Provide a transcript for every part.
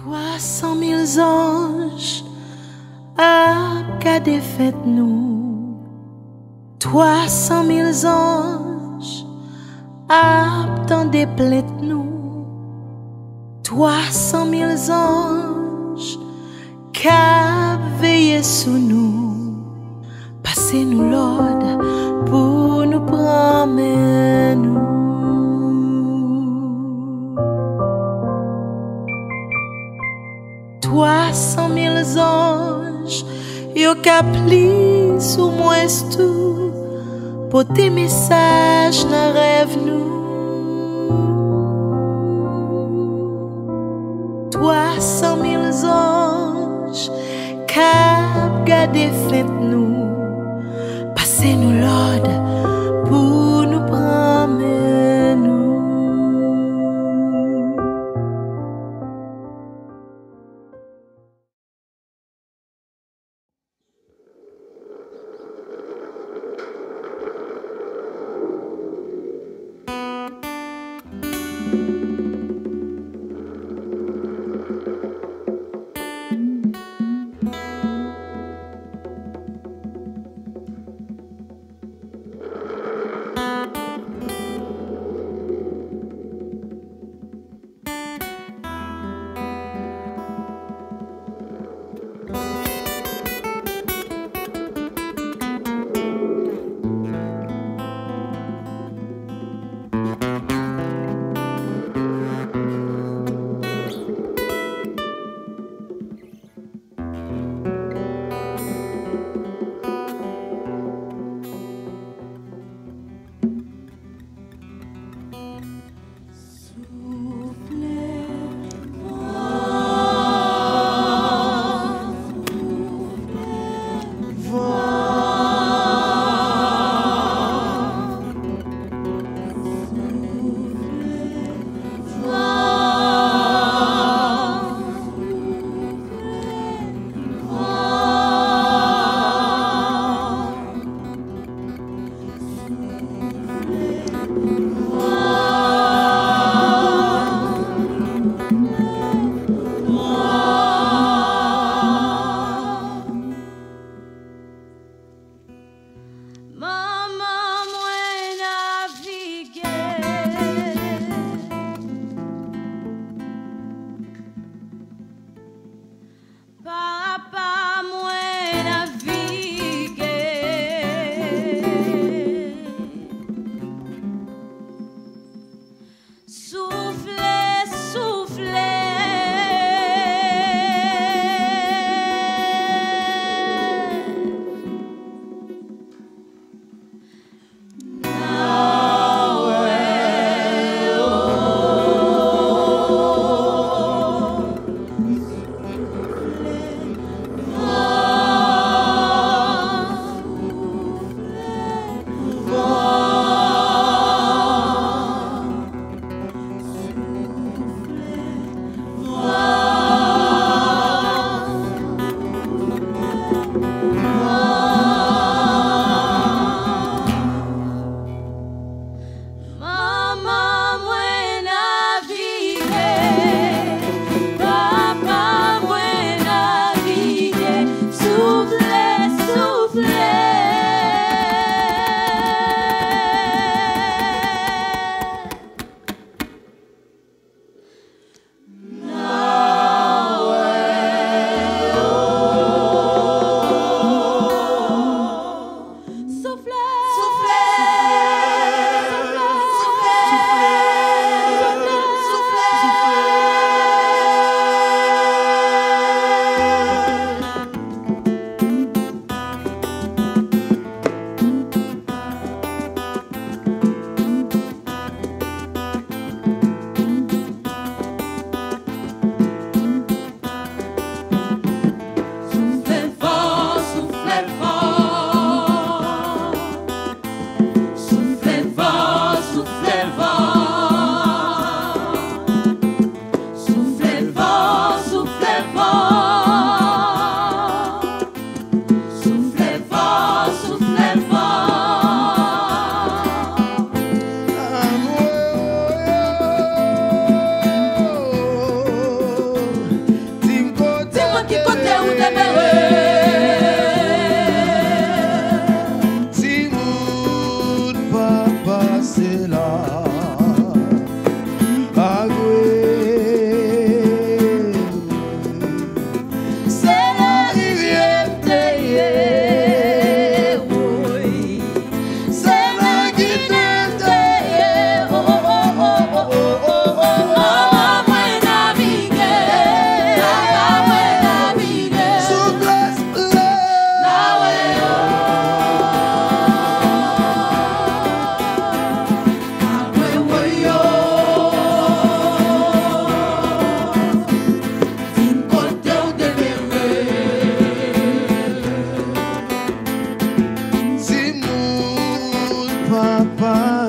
300 000 anges à garder fête nous. 300 000 anges à attendre plainte nous. 300 000 anges qu'a veillé sous nous. Passez nous l'ordre pour nous promener nous. 300 000 anges yo ka pli sous moi tout pour tes messages dans rêve nous. 300 000 anges cap garder fête nous. Passez nous l'ordre pour nous promener nous.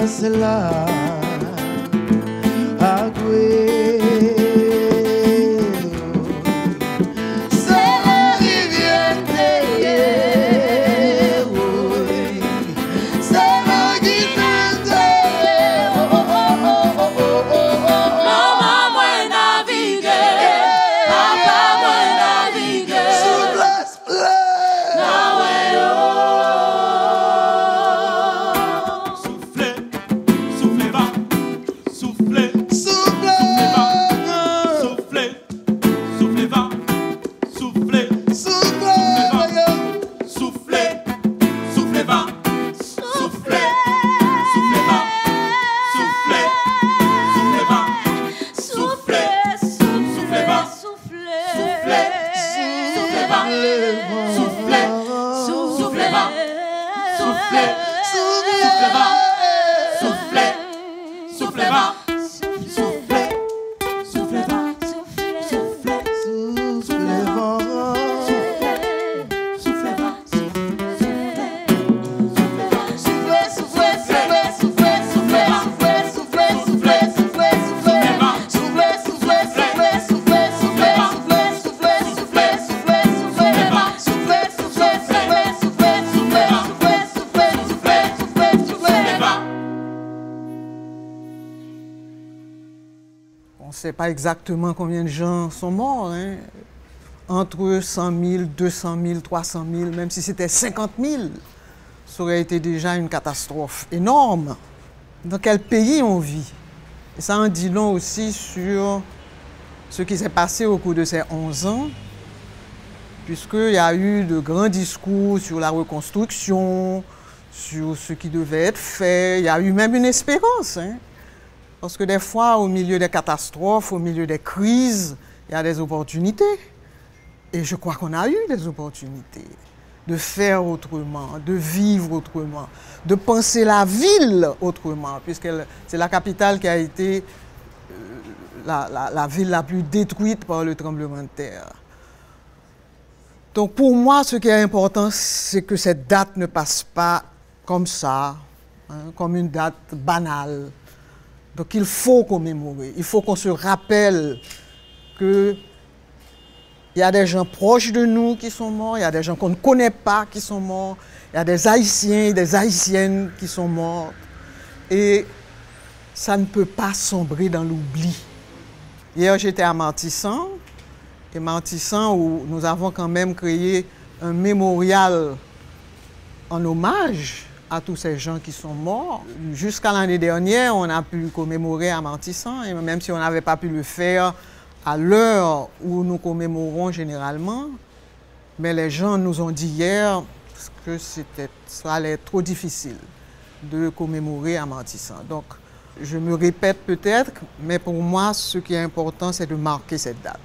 c'est là. Agüe. C'est la rivière derrière. C'est la guitare derrière. Maman, moi naviguer. Papa, moi naviguer. Soufflez, soufflez vent, soufflez, soufflez, soufflez vent, soufflez, soufflez vent, soufflez, soufflez vent, soufflez, soufflez vent, soufflez, soufflez vent, soufflez, soufflez vent, soufflez, soufflez vent, soufflez, soufflez vent. On ne sait pas exactement combien de gens sont morts, hein. Entre 100 000, 200 000, 300 000, même si c'était 50 000, ça aurait été déjà une catastrophe énorme. Dans quel pays on vit? Et ça en dit long aussi sur ce qui s'est passé au cours de ces 11 ans, puisqu'il y a eu de grands discours sur la reconstruction, sur ce qui devait être fait. Il y a eu même une espérance, hein. Parce que des fois, au milieu des catastrophes, au milieu des crises, il y a des opportunités. Et je crois qu'on a eu des opportunités de faire autrement, de vivre autrement, de penser la ville autrement, puisque c'est la capitale qui a été la ville la plus détruite par le tremblement de terre. Donc pour moi, ce qui est important, c'est que cette date ne passe pas comme ça, hein, comme une date banale. Donc il faut commémorer, il faut qu'on se rappelle qu'il y a des gens proches de nous qui sont morts, il y a des gens qu'on ne connaît pas qui sont morts, il y a des Haïtiens et des Haïtiennes qui sont morts. Et ça ne peut pas sombrer dans l'oubli. Hier, j'étais à Martissan, et Martissan, où nous avons quand même créé un mémorial en hommage à tous ces gens qui sont morts. Jusqu'à l'année dernière, on a pu commémorer à Martissan, et même si on n'avait pas pu le faire à l'heure où nous commémorons généralement, mais les gens nous ont dit hier que ça allait être trop difficile de commémorer à Martissan. Donc, je me répète peut-être, mais pour moi, ce qui est important, c'est de marquer cette date.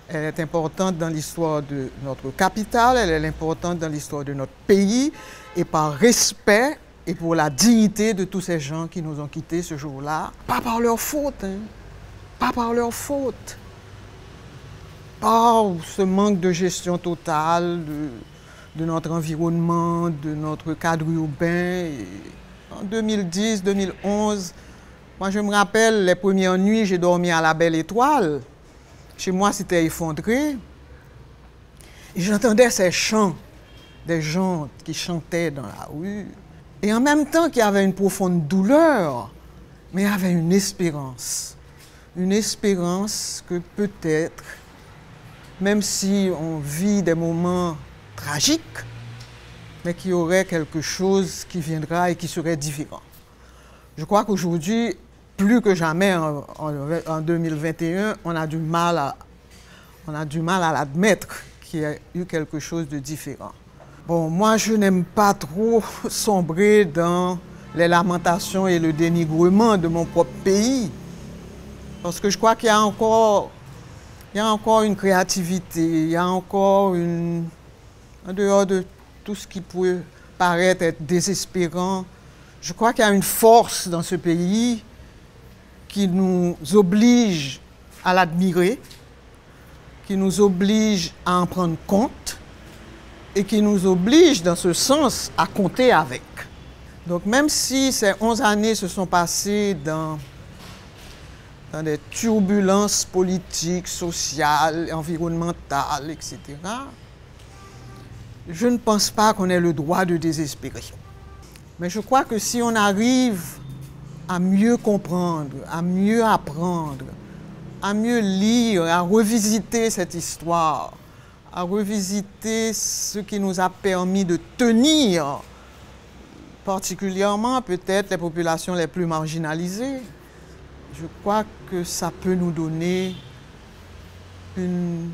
Elle est importante dans l'histoire de notre capitale, elle est importante dans l'histoire de notre pays, et par respect et pour la dignité de tous ces gens qui nous ont quittés ce jour-là, pas par leur faute, hein, pas par leur faute, par ce manque de gestion totale de notre environnement, de notre cadre urbain. Et en 2010, 2011, moi je me rappelle les premières nuits, j'ai dormi à la Belle Étoile. Chez moi, c'était effondré. Et j'entendais ces chants, des gens qui chantaient dans la rue. Et en même temps qu'il y avait une profonde douleur, mais il y avait une espérance. Une espérance que peut-être, même si on vit des moments tragiques, mais qu'il y aurait quelque chose qui viendra et qui serait différent. Je crois qu'aujourd'hui, plus que jamais en 2021, on a du mal à l'admettre qu'il y a eu quelque chose de différent. Bon, moi, je n'aime pas trop sombrer dans les lamentations et le dénigrement de mon propre pays, parce que je crois qu'il y a encore une créativité, il y a encore en dehors de tout ce qui peut paraître être désespérant, je crois qu'il y a une force dans ce pays qui nous oblige à l'admirer, qui nous oblige à en prendre compte et qui nous oblige, dans ce sens, à compter avec. Donc même si ces 11 années se sont passées dans des turbulences politiques, sociales, environnementales, etc., je ne pense pas qu'on ait le droit de désespérer. Mais je crois que si on arrive à mieux comprendre, à mieux apprendre, à mieux lire, à revisiter cette histoire, à revisiter ce qui nous a permis de tenir, particulièrement peut-être les populations les plus marginalisées, je crois que ça peut nous donner une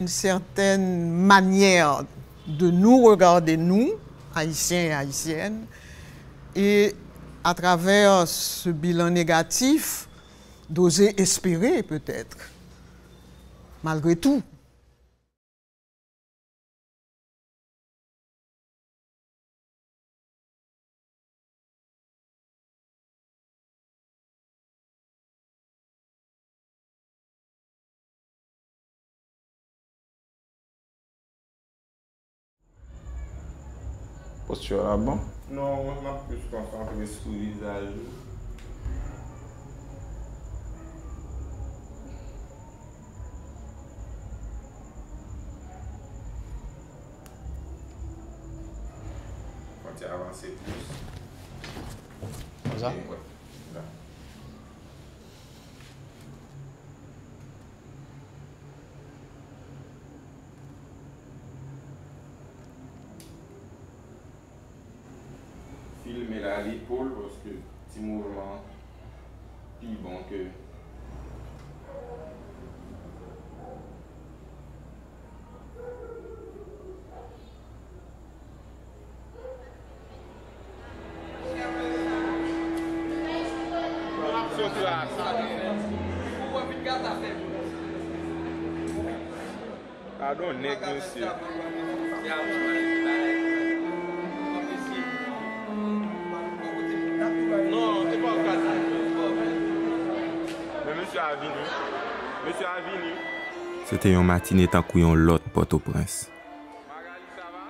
certaine manière de nous regarder, nous, Haïtiens et Haïtiennes, et à travers ce bilan négatif, d'oser espérer peut-être, malgré tout. Posture là bon? Non, moi, je suis plus concentré sur le visage. Quand tu avances plus. Comme ça? Ouais, là. Filmer là l'épaule parce que petit mouvement plus bon que pardon, nègre monsieur. Non, c'est pas au cas. Mais monsieur a venu. Monsieur a venu. C'était une matinée tant qu'on l'autre Port-au-Prince.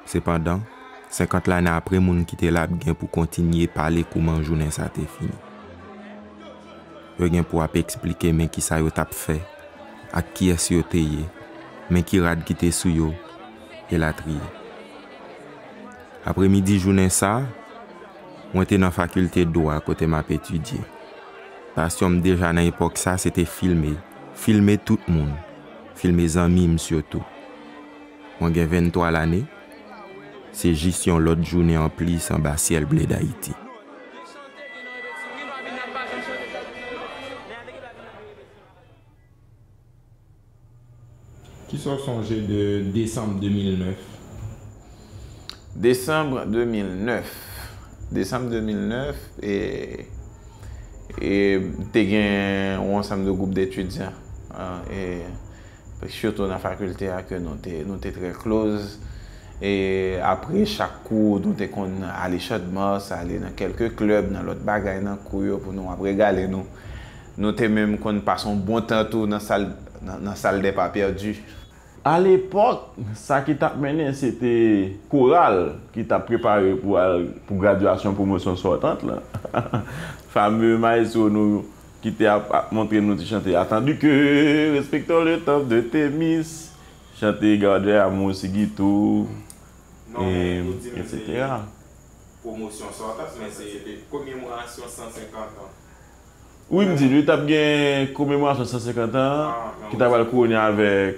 Cependant, 50 l'année après, moun quitté la bien pour continuer à parler comment journée ça t'est fini. Yo gen pour expliquer mais qui ça yo t'a fait, à qui est-ce yo teye, mais qui rad qui te sou yo et la trier. Après-midi journée ça, moi était dans faculté de droit côté m'a étudier. Parce que déjà dans l'époque ça c'était filmer tout le monde, filmer amis surtout. Moi j'ai 23 l'année. C'est juste l'autre journée en pli sans bas ciel bleu d'Haïti. Qui sont songés de décembre 2009? Décembre 2009. Décembre 2009 et t'es un ensemble de groupes d'étudiants et surtout dans la faculté que nous t'es très close. Et après chaque cours, nous sommes allés chaudement, aller dans quelques clubs, dans l'autre bagaille, dans cours pour nous régaler nous. Nous sommes même qu'on passe un bon temps tout dans la salle des pas perdus. À l'époque, ça qui t'a mené, c'était chorale qui t'a préparé pour graduation, promotion sortante. Là. Fameux maestro nous qui t'a montré nous chanter. Attendu que respectons le temps de Thémis, chanter garder à mon Sigito. Non, etc. Promotion sortante, mais c'était commémoration 150 ans. Oui, me dit, tu as bien commémoration 150 ans, qui t'a pas couronné avec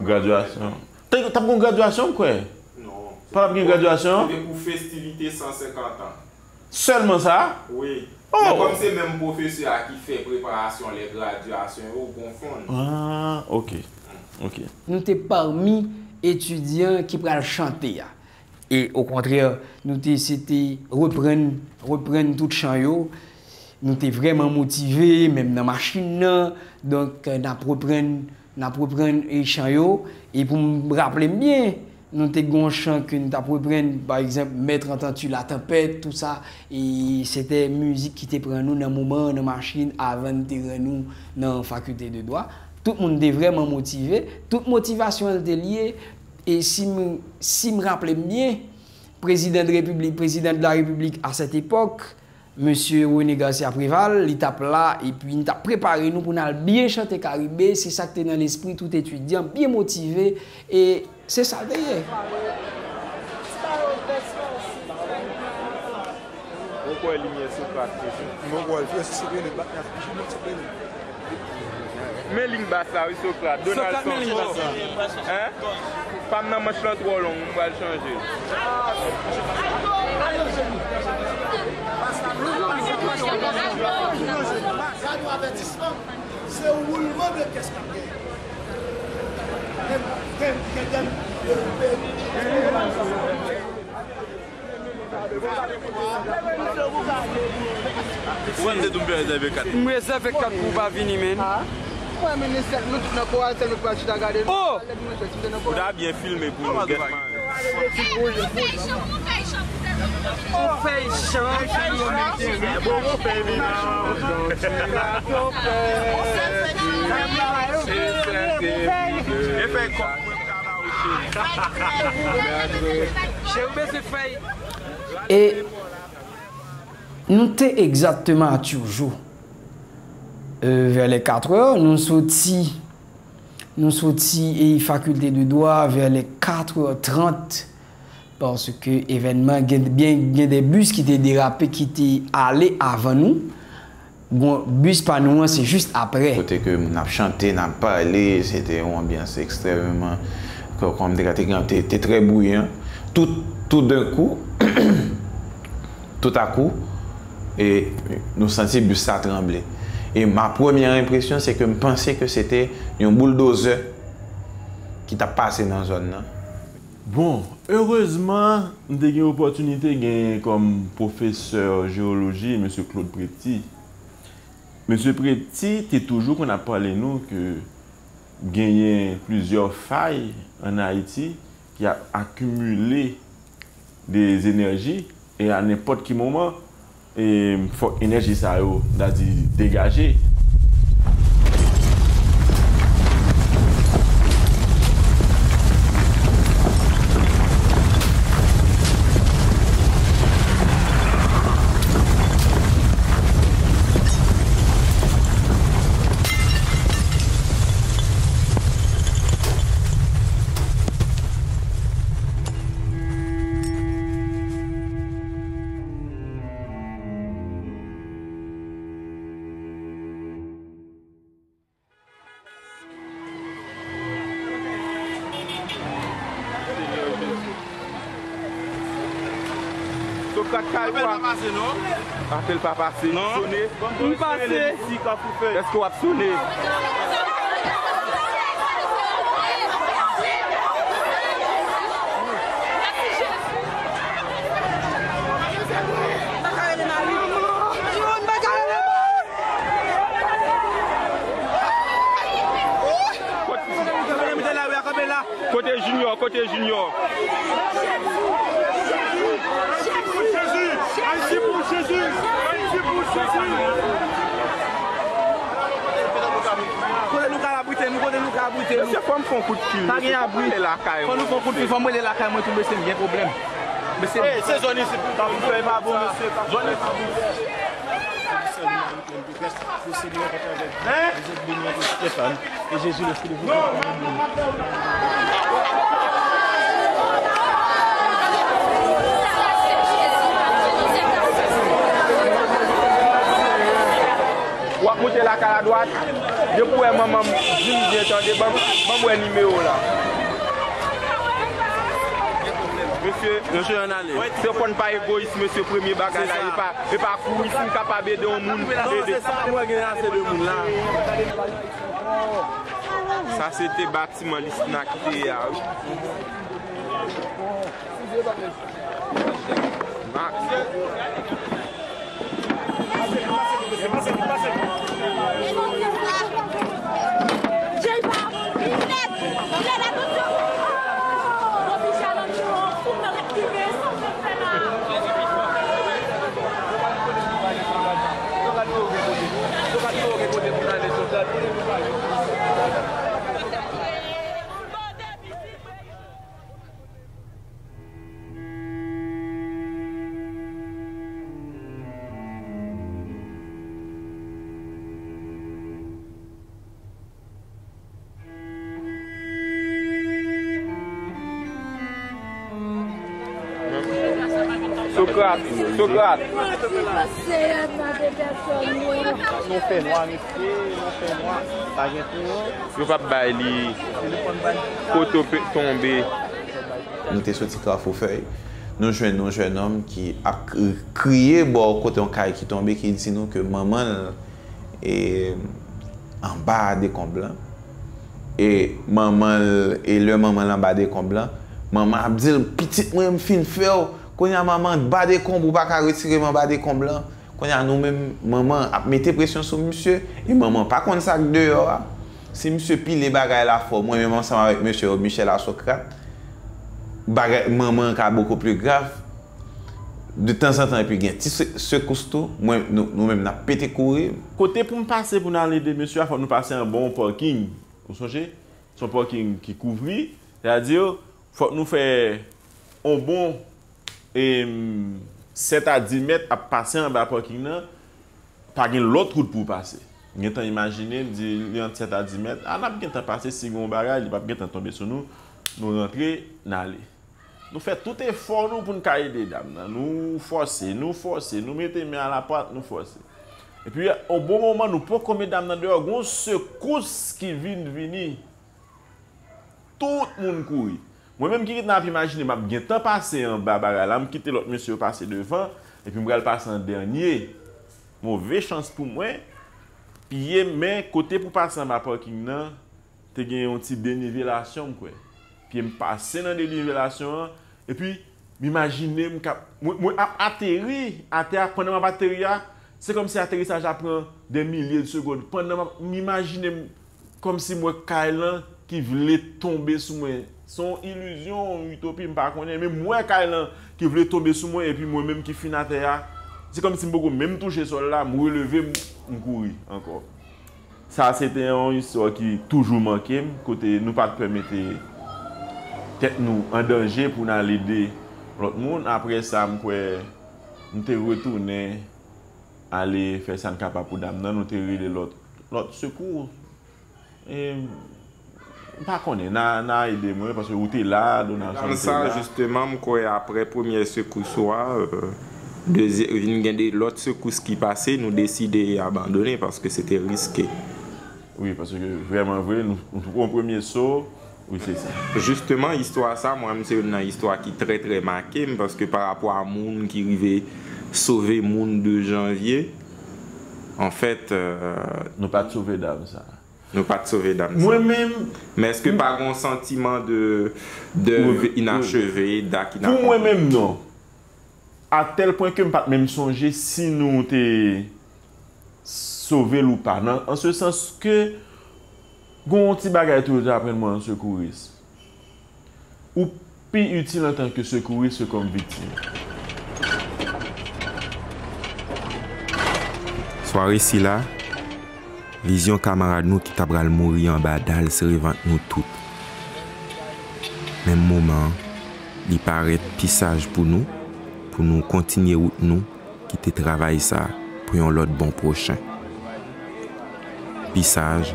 graduation. Tu as une graduation quoi? Non. Pas bien graduation? C'était pour festivité 150 ans. Seulement ça? Oui. Oh. Mais comme c'est même professeur qui fait préparation, les graduations, on confond. Ah, ok. Ok. Nous sommes parmi étudiants qui peuvent chanter. Et au contraire, nous c'était reprendre tout chant. Nous sommes vraiment motivés, même dans la machine. Donc, nous reprendre les chants. Et pour me rappeler bien, nous avons un chant que nous avons par exemple, Mettre entends-tu la tempête, tout ça. Et c'était musique qui était pris nous dans le moment, dans la machine, avant de nous dans la faculté de droit. Tout le monde est vraiment motivé. Toute motivation est liée. Et si me rappelle bien, président de la République à cette époque, M. René Garcia Préval, l'étape là, et puis il t'a préparé nous pour nous bien chanter Caribé. C'est ça qui est dans l'esprit, tout étudiant, bien motivé, et c'est ça d'ailleurs. Pourquoi il y a ce pas? Mais ligne basse là, Socrate, Donald Trump. Hein? Pas de manche là trop long, on va le changer. C'est un roulement de qu'est-ce qu'on Vous êtes tombé avec 4. Moi, ça fait 4 pour pas venir, man. Ouais, mais nous pas regarder. Oh! Vous avez bien filmé pour nous. On fait et nous sommes exactement à toujours. Vers les 4 heures, nous sortis et faculté de droit vers les 4h30 parce que événement bien des bus qui étaient dérapés qui étaient allés avant nous. Bon, bus pas nous, c'est juste après. Côté que nous avons chanté, nous avons parlé, c'était une ambiance extrêmement comme c'était très bouillant. Tout d'un coup, tout à coup, et nous sentions le bus ça trembler. Et ma première impression, c'est que je pensais que c'était un bulldozer qui t'a passé dans la zone. Bon, heureusement, nous avons eu l'opportunité de gagner comme professeur de géologie, M. Claude Préti. M. Préti, c'est toujours qu'on a parlé nous que gagner plusieurs failles en Haïti qui a accumulé des énergies et à n'importe quel moment, et faut énergie ça a dit dégager. Appelle pas passer. Non. Sonner. Vous passez. Est-ce qu'on va sonner? Côté junior. Jésus, pour Jésus, pour Jésus. C'est comme un coup de fil. Pas rien à brûler la caille. Quand nous font coup de fil, il faut brûler la caille, moi tout c'est bien problème. Mais c'est zone ici, vous faites pas bon monsieur. Zone et Jésus le Fils de Dieu. Ou à monter la cale à droite, je pourrais maman dire un numéro là. Monsieur en allé. C'est pour ne pas égoïste, monsieur premier bagage là. Il pas courir ici capable d'aider un monde. C'est ça, moi j'ai assez de monde là. Ça c'était bâtiment l'ISNA qui était là. Socrate. Socrate. Non fait noir, monsieur, non fait noir. Pas gen tout. Yo pas bay li. Koto tomber. Nous sommes sortis Carrefour-Feuille. Nous jouons un jeune homme qui a crié bon côté un caille qui tombé qui dit nous que maman est en bas des combles. Et maman et le maman en bas des combles. Maman a dit petit moi me fin faire quand y a maman bas des combles pas ka retirer en bas des combles. Quand y a nous même maman a mettre pression sur monsieur et maman pas contre ça dehors. Si monsieur pile les bagages la fois moi même ensemble avec monsieur Michel à Socrate. Maman qui a beaucoup plus grave. De temps en temps, et puis, ce costaud, nous-mêmes, nous avons pété courir. Côté pour nous passer, pour nous aller aider monsieur, il faut nous passer un bon parking. Vous songez? Son parking qui couvre. C'est-à-dire, il faut nous faire un bon 7 à 10 mètres à passer en bas parking. Pas l'autre route pour passer. Vous pouvez imaginer, entre 7 à 10 mètres, on a bien passer si on barrage, il va bien tomber sur nous. Nous rentrer, nous aller. Nous faisons tout effort pour nous aider, dames. Nous forcer, nous mettons les mains à la porte, nous forcer. Et puis, au bon moment, nous pouvons mettre dames dehors, il y a une secousse qui vient de venir. Tout le monde court. Moi-même qui n'a pas imaginé, je vais bien temps passer en bas, je vais quitter l'autre monsieur passer devant, et puis je vais passer en dernier. Mauvaise chance pour moi. Puis, mais côté pour passer en bas parking, tu as une petite dénivellation. Puis, je passe dans des nivellations. Et puis, m'imaginer, moi, atterrir pendant ma batterie, c'est comme si l'atterrissage prend des milliers de secondes. M'imaginer comme si moi, Kailan, qui voulait tomber sur moi. Son illusion, utopie, je ne sais pas. Mais moi, Kailan, qui voulait tomber sur moi, et puis moi-même qui finis à terre, c'est comme si je ne même toucher sol là, me relever, me courir encore. Ça, c'était une histoire qui toujours manquait, côté nous pas permettre peut-être nous en danger pour nous aider l'autre monde. Après ça, nous sommes retournés aller faire ça capable pour dame. Nous sommes allés l'autre secours. Et pas qu'on est n'a aidé moi parce que vous êtes là, dans ça justement, après premier secours soir, l'autre secours qui passait, nous décidons d'abandonner parce que c'était risqué. Oui, parce que vraiment vrai, nous trouvons un premier saut. Oui, c'est ça. Justement, l'histoire ça, moi, c'est une histoire qui est très très marquée parce que par rapport à monde qui arrivait sauver monde de janvier, en fait, nous pas sauver d'âme ça. Nous pas sauver d'âme. Moi-même. Mais est-ce que par un sentiment de inachevé, d'acquis? Pour moi-même non. À tel point que je ne pas même songer si nous t'es sauvé ou pas. Non? En ce sens que gon petit bagay toujours après moi en secourisme. Ou plus utile en tant que secouriste comme victime. Soirée ici là, vision camarade nous qui tabral mourir en bas dalle se revante nous toutes. Même moment, il paraît pissage pour nous continuer route nous qui te travaille ça pour un l'autre bon prochain. Pissage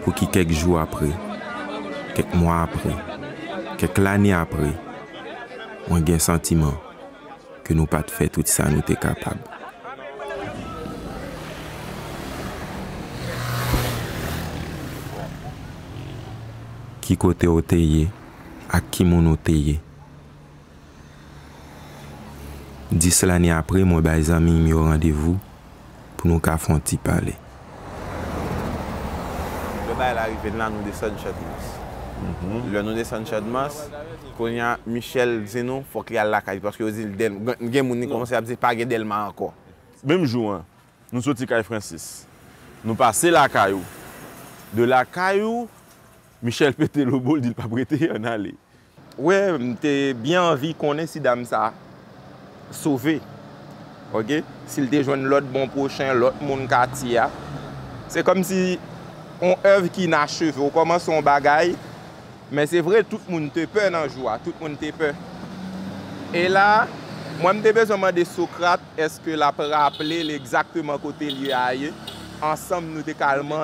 pour qui quelques jours après, quelques mois après, quelques années après, on a un sentiment que nous pas fait tout ça, nous sommes capables. Qui côté au teye, à qui mon teye. 10 l'année après, mon mes amis mis au rendez-vous pour nous faire un petit parler. Elle arrive là, nous descendons Chadmas. Là, nous descendons Chadmas. Quand il y a Michel Zeno, il faut qu'il y ait la caille parce que il y a des gens qui commencent à dire pas de Delma encore. Même jour, nous sortis Caille Francis. Nous passons la caillou. De la caillou, Michel pété le bol, il pas prêté en aller. Ouais, t'es bien envie qu'on ait si dame ça sauvé. OK? S'il te joint l'autre bon prochain, l'autre monde quartier, c'est comme si on œuvre qui n'achève, on commence son bagaille, mais c'est vrai, tout le monde te peur dans le jour, tout le monde te peur. Et là, moi, je me besoin de Socrate, est-ce que la peut rappeler exactement côté lieu aille? Ensemble, nous te calmement.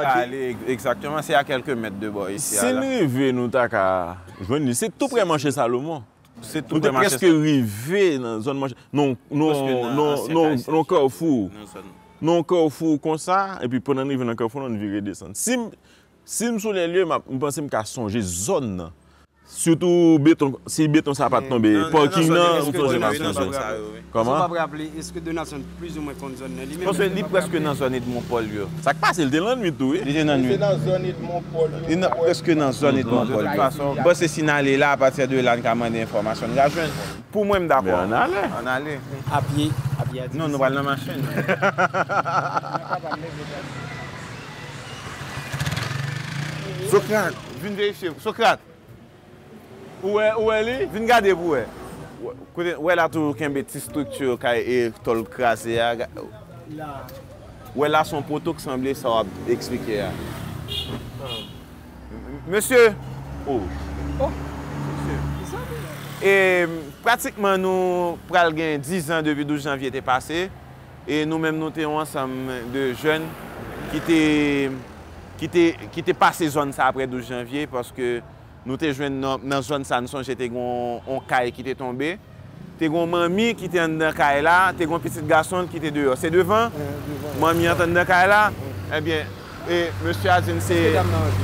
Exactement, c'est à quelques mètres de bord ici. Si nous arrivons, nous c'est tout près chez Salomon. C'est tout nous sommes presque arrivés dans la zone Manchester. Non, Carrefour. Non, Carrefour comme ça, et puis pendant qu'on arrive dans Carrefour, on vient redescendre. Si je suis les lieux, je pense que je vais songer zone. Surtout si béton ça pas tomber. Parking là, on peut pas songer. Comment? Je ne peux pas rappeler, est-ce que Donatson plus ou moins contre zone là? Parce que il est presque dans la zone de Montpol. Ça passe, il était dans la nuit tout. Il est dans la nuit. C'est dans la zone de Montpol. Il est presque dans la zone de Montpol. De toute façon, c'est signalé là, à partir de là, on a demandé l'information. Pour moi, je suis d'accord. On allait. À pied. Non, nous allons dans la machine. Socrate, viens vérifier. Socrate. Où est-elle? Viens regarder pour elle. Où est là tout une petite structure qui est tol crassé. Où est là son poteau qui semblait ça va expliquer. Monsieur. Oh. Et pratiquement nous pral gen 10 ans depuis 12 janvier était passé et nous-mêmes nous étions ensemble de jeunes qui étaient passé zone ça après 12 janvier parce que nous étions jeunes dans zone ça nous songe était un caille qui était tombé. T'es une mamie qui était dans caille là, t'es un petit garçon qui était dehors. C'est devant. Mamie entend dans caille là. Eh bien, et monsieur a dit c'est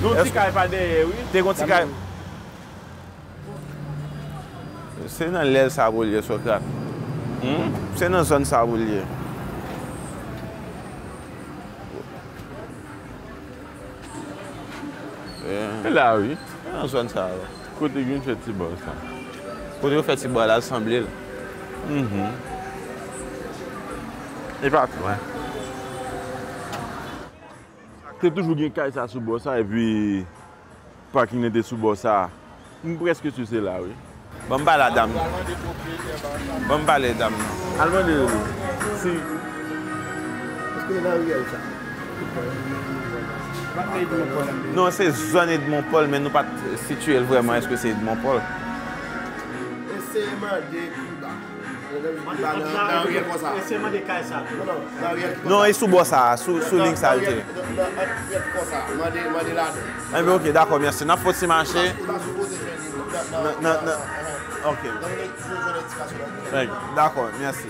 Non, petit caille pas derrière, oui. T'es un petit caille. C'est dans l'aile Saboulier, Socrate. C'est dans la zone Saboulier. Là, oui. C'est dans la zone Saboulier. Côté d'une fait petit bol, ça. Côté où fait petit bol, l'assemblée. Et pas ouais. C'est toujours une caille ça sous bord ça et puis parking était sous bord ça. Presque sur c'est là, oui. Bon, bah la dame. Bon, bah les dames. Allemand de si. Est-ce que là, il y a ça? Non, c'est zone de Montpol, mais nous pas situé vraiment. Est-ce que c'est de Montpol? C'est non, il sous bois ça, sous ligne ça. Ah, mais ok, d'accord, merci. N'a faut marcher. Ok. D'accord, merci.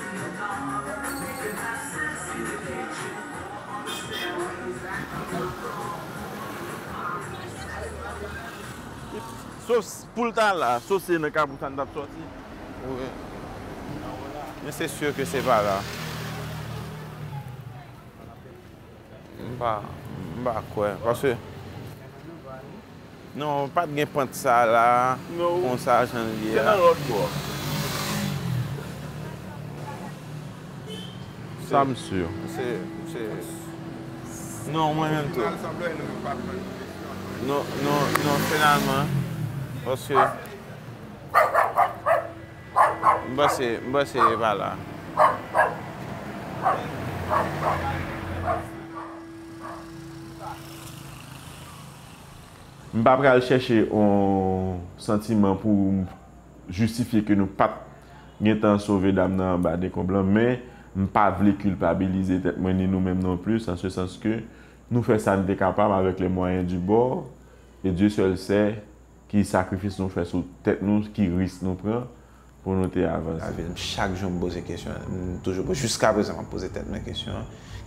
Sauf pour le temps là, sauf c'est dans le cas pour le temps de sortir. Oui. Mais c'est sûr que c'est pas là. Bah quoi? Parce que. Non, pas de pente ça là. Non. On ça janvier. C'est dans l'autre bord. Ça me sûr. C'est. Non, moi-même tout. Non, finalement. Parce que. Bah c'est pas là. Je ne vais pas chercher un sentiment pour justifier que nous ne pouvons pas sauver dame en bas des comblants, mais je ne vais pas culpabiliser nous-mêmes non plus, en ce sens que nous faisons ça nous capables avec les moyens du bord, et Dieu seul sait qui sacrifice nous fait sur tête nous, qui risque nous prend pour nous avancer. Chaque jour, je me pose des questions. Toujours, jusqu'à présent, je me pose mes questions.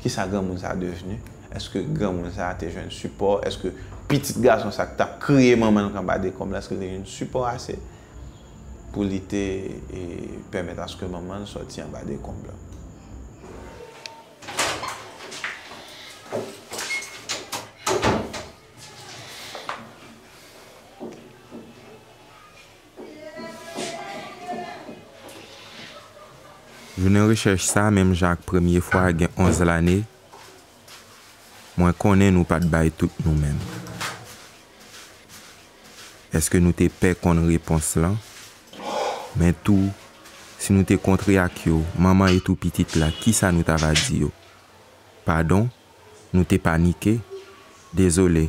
Qui ça grand monde a devenu? Est-ce que grand monde a été un support? Est-ce que petit garçon ça t'a créé maman quand bas des comme là, est-ce que tu as un support assez pour lutter et permettre à ce que maman sorte en bas des comme là? Je ne recherche ça même Jacques première fois il y a 11 l'année. Moi connais nous pas de bail tout nous-mêmes. Est-ce que nous t'es paix qu'on réponse là? Mais tout si nous t'es contre ak yo, maman et tout petite là, qui ça nous t'a dit yo? Pardon? Nous t'es paniqué? Désolé.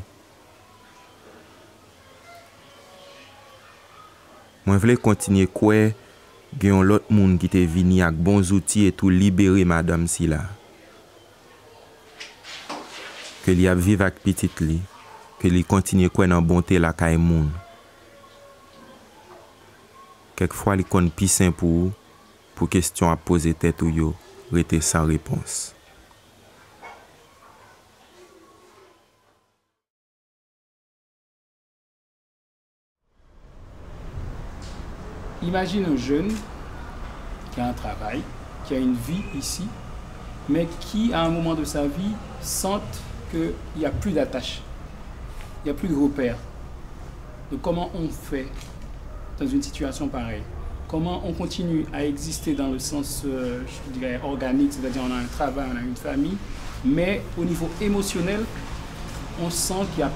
Moi voulais continuer quoi? Gen l'autre monde qui te vini avec bons outils et tout libérer madame si là. Que li a vivre avec petite li, que li continue quoi dans bonté la kay moun. quelquefois il compte plus simple pour question à poser tête ou yo, rester sans réponse. Imagine un jeune qui a un travail, qui a une vie ici, mais qui, à un moment de sa vie, sent qu'il n'y a plus d'attache, il n'y a plus de repères. Donc comment on fait dans une situation pareille? Comment on continue à exister dans le sens, je dirais, organique, c'est-à-dire on a un travail, on a une famille, mais au niveau émotionnel, on sent qu'il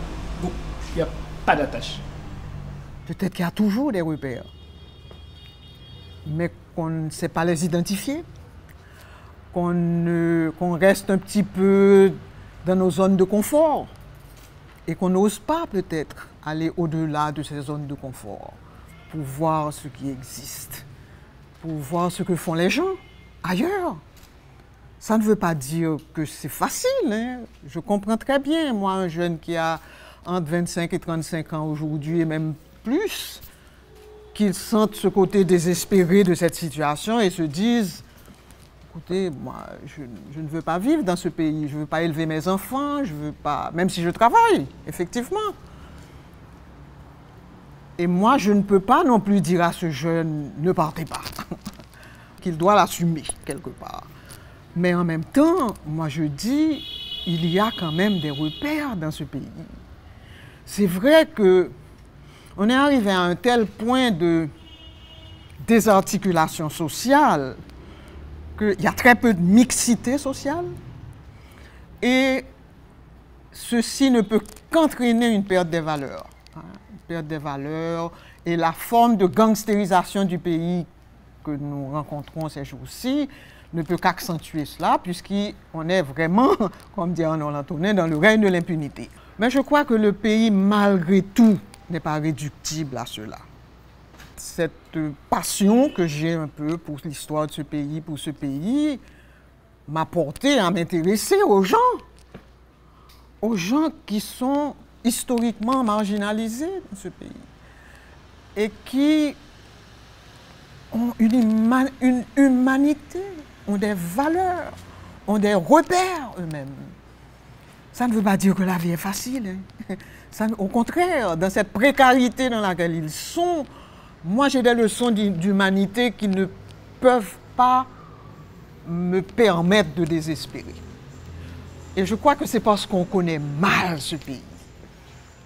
n'y a pas d'attache. Peut-être qu'il y a toujours des repères, mais qu'on ne sait pas les identifier, qu'on reste un petit peu dans nos zones de confort et qu'on n'ose pas peut-être aller au-delà de ces zones de confort pour voir ce qui existe, pour voir ce que font les gens ailleurs. Ça ne veut pas dire que c'est facile, hein. Je comprends très bien, moi, un jeune qui a entre 25 et 35 ans aujourd'hui et même plus, qu'ils sentent ce côté désespéré de cette situation et se disent « Écoutez, moi, je ne veux pas vivre dans ce pays, je ne veux pas élever mes enfants, je veux pas... » Même si je travaille, effectivement. Et moi, je ne peux pas non plus dire à ce jeune « Ne partez pas », qu'il doit l'assumer quelque part. Mais en même temps, moi je dis, il y a quand même des repères dans ce pays. C'est vrai que on est arrivé à un tel point de désarticulation sociale qu'il y a très peu de mixité sociale et ceci ne peut qu'entraîner une perte des valeurs. Une perte des valeurs et la forme de gangstérisation du pays que nous rencontrons ces jours-ci ne peut qu'accentuer cela puisqu'on est vraiment, comme dit Arnaud Lantonin, dans le règne de l'impunité. Mais je crois que le pays, malgré tout, n'est pas réductible à cela. Cette passion que j'ai un peu pour l'histoire de ce pays, m'a porté à m'intéresser aux gens qui sont historiquement marginalisés dans ce pays et qui ont une humanité, ont des valeurs, ont des repères eux-mêmes. Ça ne veut pas dire que la vie est facile. Hein. Au contraire, dans cette précarité dans laquelle ils sont, moi j'ai des leçons d'humanité qui ne peuvent pas me permettre de désespérer. Et je crois que c'est parce qu'on connaît mal ce pays.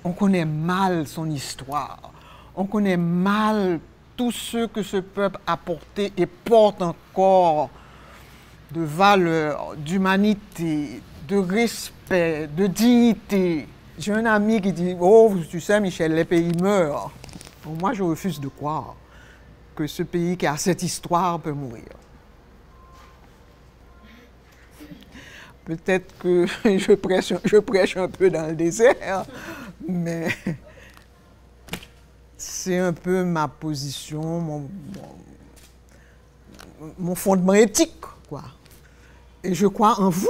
On connaît mal son histoire. On connaît mal tout ce que ce peuple a porté et porte encore de valeurs, d'humanité, de respect, de dignité. J'ai un ami qui dit « Oh, tu sais, Michel, les pays meurent. » Pour moi, je refuse de croire que ce pays qui a cette histoire peut mourir. Peut-être que je prêche un peu dans le désert, mais c'est un peu ma position, mon fondement éthique, quoi. Et je crois en vous.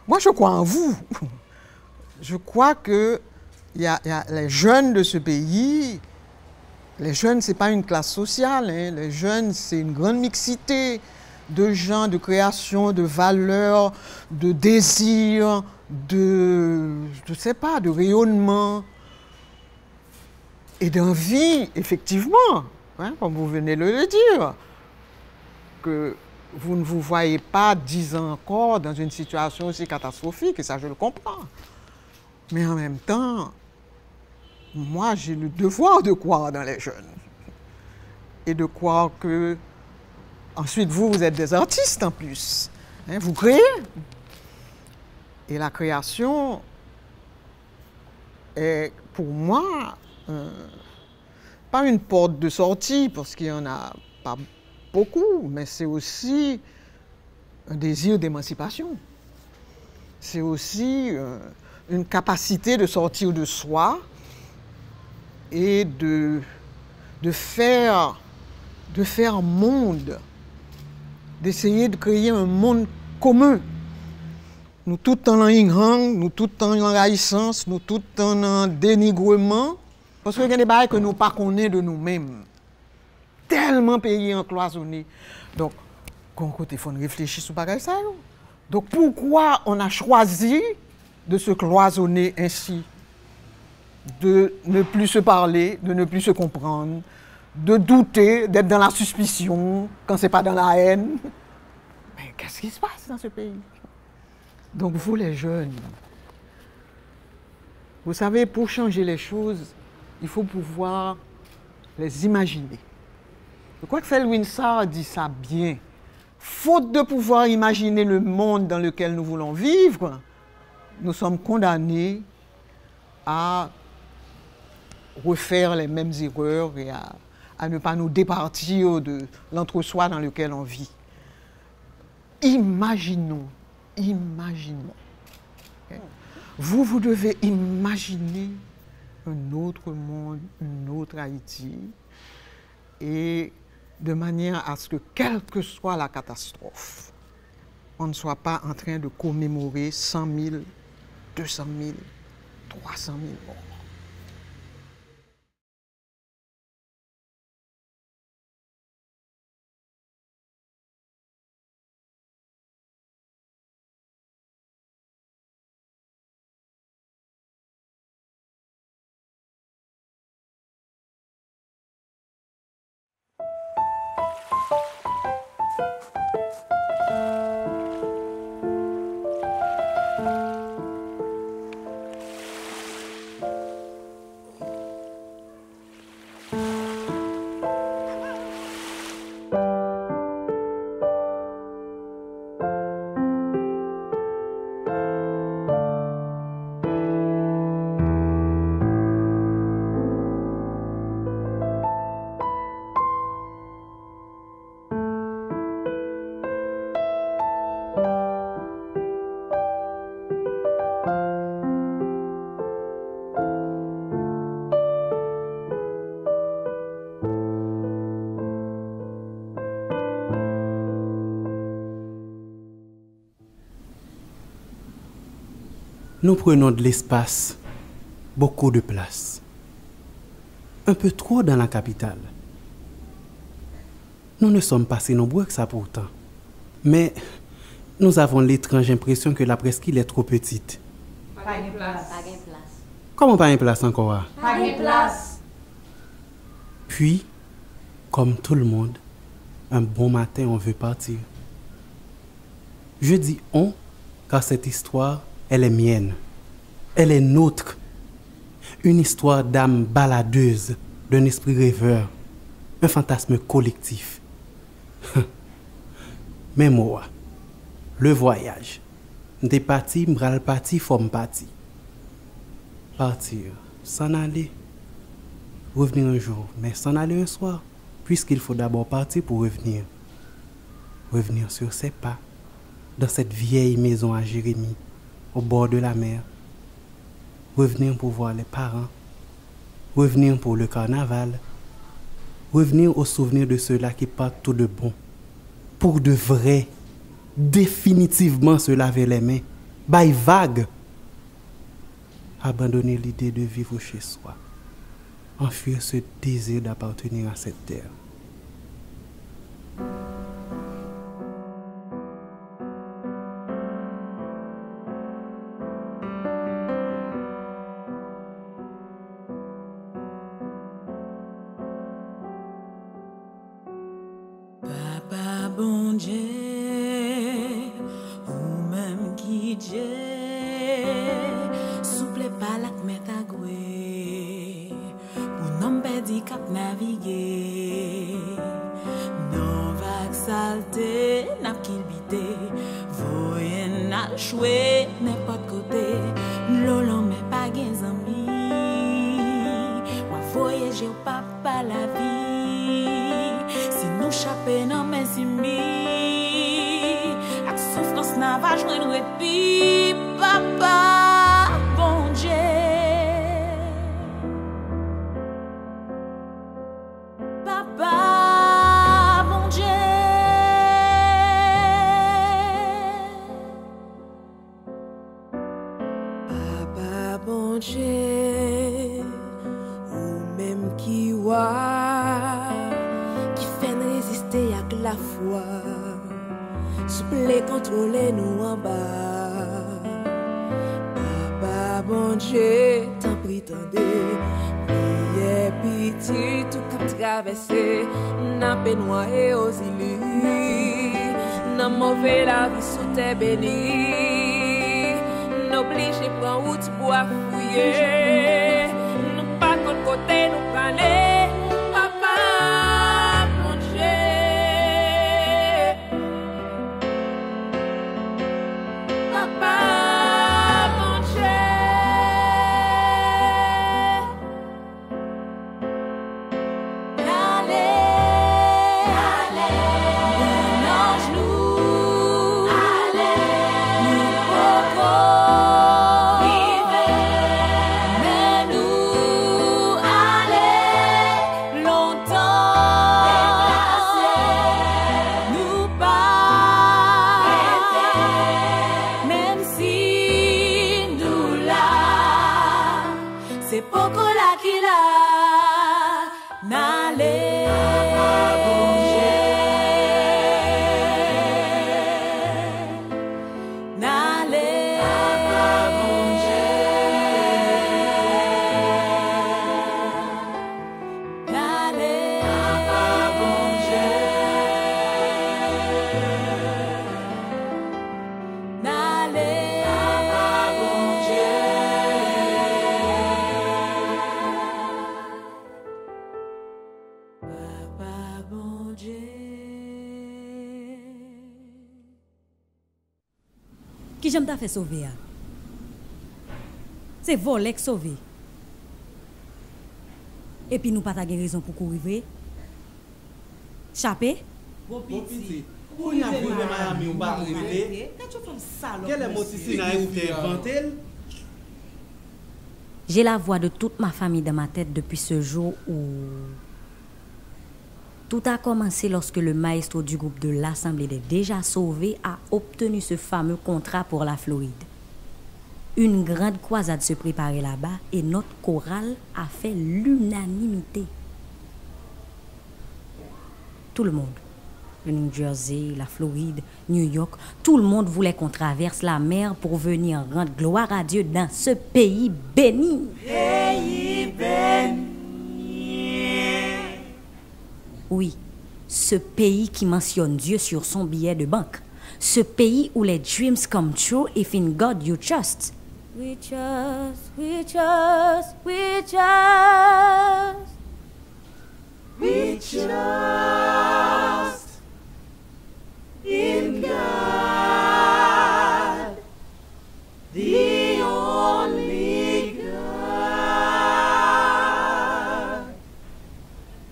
Moi, je crois en vous. Je crois que y a les jeunes de ce pays, les jeunes, ce n'est pas une classe sociale, hein. Les jeunes, c'est une grande mixité de gens, de création, de valeurs, de désirs, je sais pas, de rayonnement et d'envie, effectivement, hein, comme vous venez de le dire, que vous ne vous voyez pas 10 ans encore dans une situation aussi catastrophique, et ça, je le comprends. Mais en même temps, moi, j'ai le devoir de croire dans les jeunes. Et de croire que... Ensuite, vous êtes des artistes en plus. Hein, vous créez. Et la création est, pour moi, pas une porte de sortie, parce qu'il n'y en a pas beaucoup, mais c'est aussi un désir d'émancipation. C'est aussi une capacité de sortir de soi et de faire monde, d'essayer de créer un monde commun. Nous tout en ignorance, nous tout en enraissance, nous tout en dénigrement, parce qu'il y a des choses que nous ne connaissons pas de nous-mêmes. tellement pays encloisonnés. Donc, il faut réfléchir sur bagage ça. Donc, pourquoi on a choisi de se cloisonner ainsi, de ne plus se parler, de ne plus se comprendre, de douter, d'être dans la suspicion quand c'est pas dans la haine? Mais qu'est-ce qui se passe dans ce pays? Donc, vous les jeunes, vous savez, pour changer les choses, il faut pouvoir les imaginer. Je crois que Selwyn Sarr dit ça bien. Faute de pouvoir imaginer le monde dans lequel nous voulons vivre, nous sommes condamnés à refaire les mêmes erreurs et à ne pas nous départir de l'entre-soi dans lequel on vit. Imaginons. Vous devez imaginer un autre monde, une autre Haïti, et de manière à ce que, quelle que soit la catastrophe, on ne soit pas en train de commémorer 100 000, 200 000, 300 000 morts. Nous prenons de l'espace, beaucoup de place. Un peu trop dans la capitale. Nous ne sommes pas si nombreux que ça pourtant. Mais nous avons l'étrange impression que la presqu'île est trop petite. Pas de place. Comment pas une place encore? Pas de place. Puis, comme tout le monde, un bon matin on veut partir. Je dis on, car cette histoire, elle est mienne. Elle est nôtre. Une histoire d'âme baladeuse, d'un esprit rêveur, un fantasme collectif. Mais moi, le voyage, des partis, m'bral parti, forme parti. Partir, s'en aller, revenir un jour, mais s'en aller un soir, puisqu'il faut d'abord partir pour revenir. Revenir sur ses pas, dans cette vieille maison à Jérémie, au bord de la mer. Revenir pour voir les parents. Revenir pour le carnaval. Revenir au souvenir de ceux-là qui partent tout de bon. Pour de vrai, définitivement se laver les mains. By vague. Abandonner l'idée de vivre chez soi. Enfuir ce désir d'appartenir à cette terre. Papa bon Dieu, ou même qui Dieu, souple pas la mettre à gouer, pour non perdre cap naviguer, non vague salté, n'a qu'il bité, voyez n'a choué, n'importe côté, l'olon mais pas gain amis, moi voyager papa la vie, si nous chapé non mais si mi, ak souffrance n'a pas joindre répit, papa bon Dieu. Papa, mon Dieu, Papa, bon Dieu, ou même qui voit, qui la foi, souple contrôler nous en bas. Papa, bon Dieu, t'en prie, tendez, priez, pitié, tout cap traversé, n'a pas noyé aux îles, n'a mauvais la vie sous terre bénie, n'oblige prendre route pour fouiller, nous pas de côté, nous planer, papa, bon Dieu. Papa, mon Dieu. C'est poco la qui la n'allez Qui j'aime t'a fait sauver? C'est voler qui sauver. Et puis nous pas ta raison pour courir. Chapé? Bon petit. Où y a vu Miami ou pas arrivé? Quel est motif n'a été inventé? J'ai la voix de toute ma famille dans ma tête depuis ce jour où tout a commencé lorsque le maestro du groupe de l'Assemblée des Déjà Sauvés a obtenu ce fameux contrat pour la Floride. Une grande croisade se préparait là-bas et notre chorale a fait l'unanimité. Tout le monde, le New Jersey, la Floride, New York, tout le monde voulait qu'on traverse la mer pour venir rendre gloire à Dieu dans ce pays béni. Pays béni. Oui, ce pays qui mentionne Dieu sur son billet de banque. Ce pays où les dreams come true if in God you trust. We trust, we trust, we trust. We trust in God, the only God.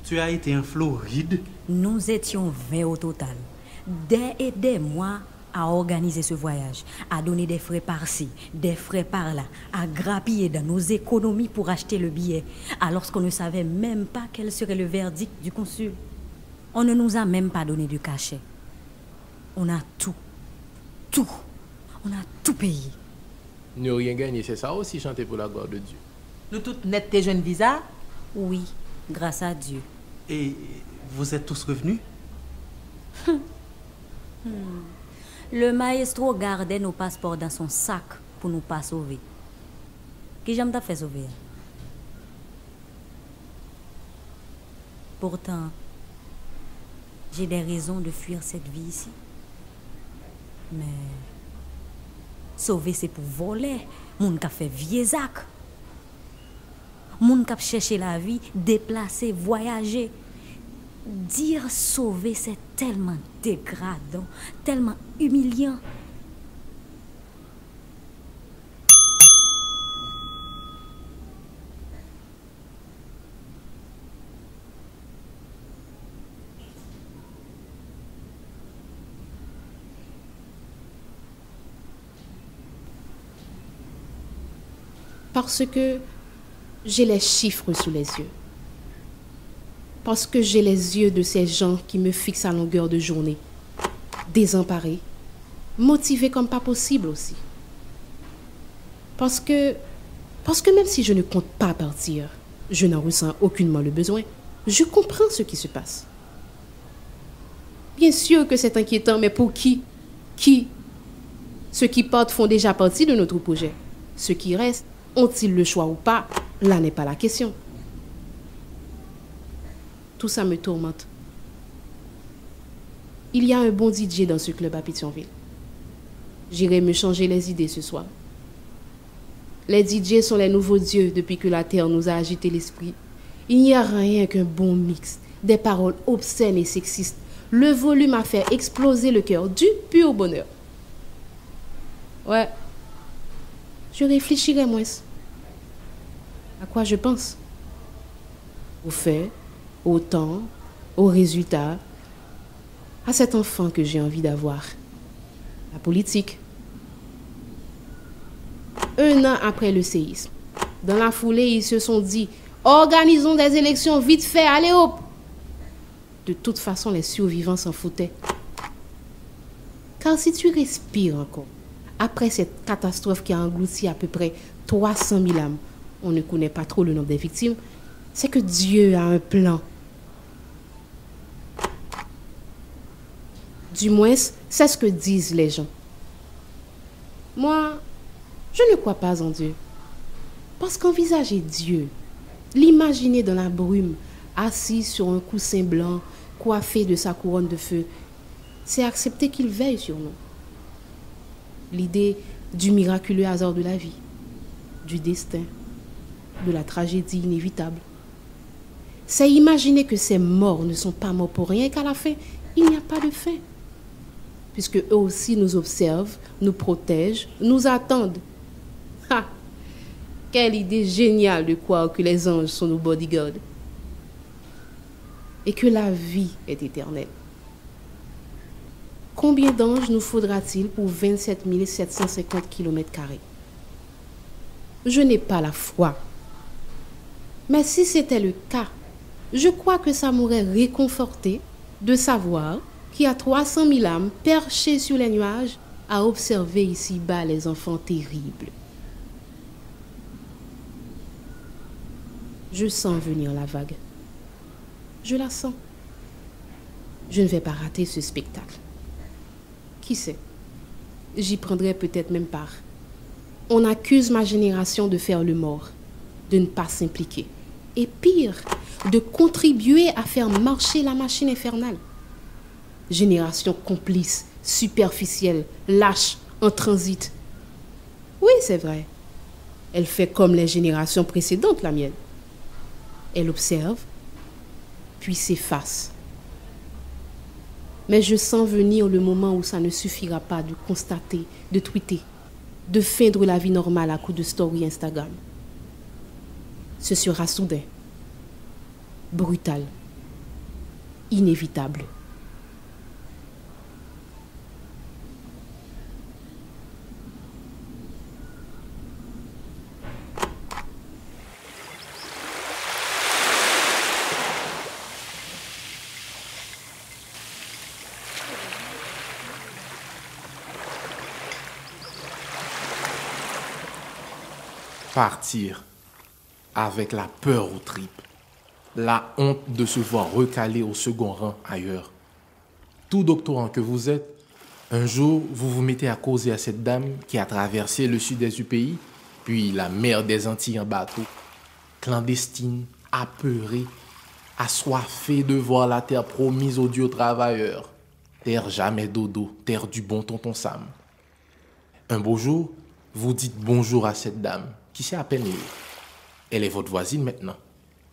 Tu as été en Floride? Nous étions 20 au total. Des mois à organiser ce voyage, à donner des frais par-ci, des frais par-là, à grappiller dans nos économies pour acheter le billet, alors qu'on ne savait même pas quel serait le verdict du consul. On ne nous a même pas donné de cachet. On a tout. On a tout payé. Ne rien gagné, c'est ça aussi chanter pour la gloire de Dieu. Nous toutes net tes jeunes visas? Oui, grâce à Dieu. Et vous êtes tous revenus? Le maestro gardait nos passeports dans son sac pour nous pas sauver. Qui j'aime t'a fait sauver? Pourtant, j'ai des raisons de fuir cette vie ici. Mais sauver c'est pour voler. Moun ka fait viezak. Moun ka chercher la vie, déplacer, voyager. Dire sauver, c'est tellement dégradant, tellement humiliant. Parce que j'ai les chiffres sous les yeux. Parce que j'ai les yeux de ces gens qui me fixent à longueur de journée. Désemparés, motivés comme pas possible aussi. Parce que même si je ne compte pas partir, je n'en ressens aucunement le besoin. Je comprends ce qui se passe. Bien sûr que c'est inquiétant, mais pour qui? Qui? Ceux qui partent font déjà partie de notre projet. Ceux qui restent, ont-ils le choix ou pas? Là n'est pas la question. Tout ça me tourmente. Il y a un bon DJ dans ce club à Pétionville. J'irai me changer les idées ce soir. Les DJ sont les nouveaux dieux depuis que la terre nous a agité l'esprit. Il n'y a rien qu'un bon mix, des paroles obscènes et sexistes. Le volume a fait exploser le cœur du pur bonheur. Ouais, je réfléchirai moins. À quoi je pense? Au fait, au temps, aux résultats, à cet enfant que j'ai envie d'avoir. La politique. 1 an après le séisme, dans la foulée, ils se sont dit « Organisons des élections vite fait, allez hop !» De toute façon, les survivants s'en foutaient. Car si tu respires encore, après cette catastrophe qui a englouti à peu près 300 000 âmes, on ne connaît pas trop le nombre des victimes, c'est que Dieu a un plan. Du moins, c'est ce que disent les gens. Moi, je ne crois pas en Dieu. Parce qu'envisager Dieu, l'imaginer dans la brume, assis sur un coussin blanc, coiffé de sa couronne de feu, c'est accepter qu'il veille sur nous. L'idée du miraculeux hasard de la vie, du destin, de la tragédie inévitable. C'est imaginer que ces morts ne sont pas morts pour rien, qu'à la fin, il n'y a pas de fin. Puisque eux aussi nous observent, nous protègent, nous attendent. Ha! Quelle idée géniale de croire que les anges sont nos bodyguards. Et que la vie est éternelle. Combien d'anges nous faudra-t-il pour 27 750 km²? Je n'ai pas la foi. Mais si c'était le cas, je crois que ça m'aurait réconforté de savoir qu'il y a 300 000 âmes perchées sur les nuages à observer ici-bas les enfants terribles. Je sens venir la vague. Je la sens. Je ne vais pas rater ce spectacle. Qui sait? J'y prendrai peut-être même part. On accuse ma génération de faire le mort, de ne pas s'impliquer. Et pire, de contribuer à faire marcher la machine infernale. Génération complice, superficielle, lâche, en transit. Oui, c'est vrai. Elle fait comme les générations précédentes, la mienne. Elle observe, puis s'efface. Mais je sens venir le moment où ça ne suffira pas de constater, de tweeter, de feindre la vie normale à coups de story Instagram. Ce sera soudain, brutal, inévitable. Partir avec la peur aux tripes, la honte de se voir recalé au second rang ailleurs. Tout doctorant que vous êtes, un jour, vous vous mettez à causer à cette dame qui a traversé le sud-est du pays, puis la mer des Antilles en bateau, clandestine, apeurée, assoiffée de voir la terre promise aux dieux travailleurs, terre jamais dodo, terre du bon tonton Sam. Un beau jour, vous dites bonjour à cette dame, qui s'est à peine née. Elle est votre voisine maintenant.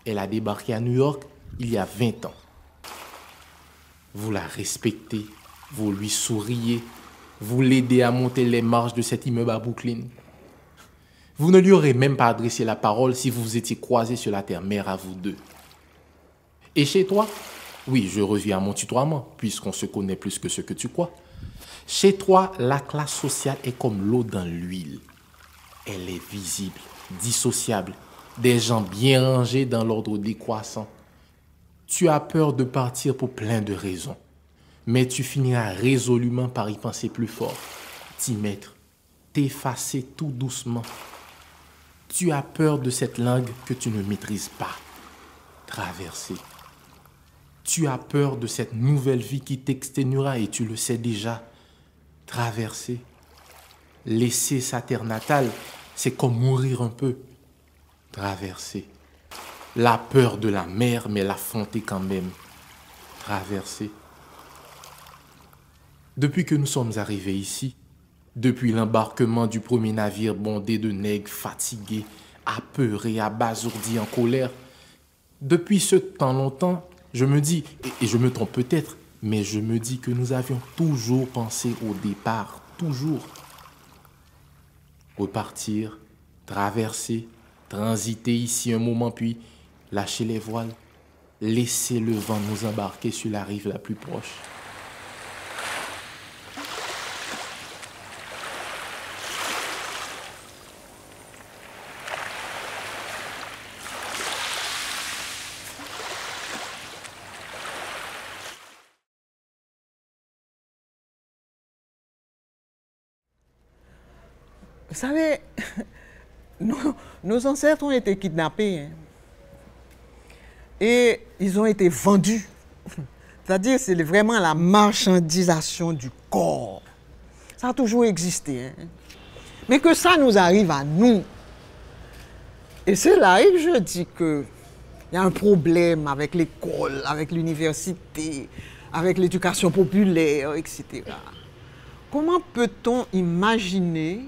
Elle a débarqué à New York il y a 20 ans. Vous la respectez, vous lui souriez, vous l'aidez à monter les marches de cet immeuble à Brooklyn. Vous ne lui aurez même pas adressé la parole si vous vous étiez croisés sur la terre-mère à vous deux. Et chez toi, oui, je reviens à mon tutoiement, puisqu'on se connaît plus que ce que tu crois. Chez toi, la classe sociale est comme l'eau dans l'huile. Elle est visible, dissociable, des gens bien rangés dans l'ordre décroissant. Tu as peur de partir pour plein de raisons, mais tu finiras résolument par y penser plus fort, t'y mettre, t'effacer tout doucement. Tu as peur de cette langue que tu ne maîtrises pas, traverser. Tu as peur de cette nouvelle vie qui t'exténuera et tu le sais déjà. Traverser, laisser sa terre natale, c'est comme mourir un peu. Traverser. La peur de la mer, mais l'affronter quand même. Traverser. Depuis que nous sommes arrivés ici, depuis l'embarquement du premier navire bondé de nègres fatigués, apeurés, abasourdis, en colère, depuis ce temps longtemps, je me dis, et je me trompe peut-être, mais je me dis que nous avions toujours pensé au départ, toujours. Repartir, traverser, transiter ici un moment, puis lâcher les voiles, laisser le vent nous embarquer sur la rive la plus proche. Vous savez, nos ancêtres ont été kidnappés, hein, et ils ont été vendus. C'est-à-dire, c'est vraiment la marchandisation du corps. Ça a toujours existé. Hein. Mais que ça nous arrive à nous. Et c'est là que je dis qu'il y a un problème avec l'école, avec l'université, avec l'éducation populaire, etc. Comment peut-on imaginer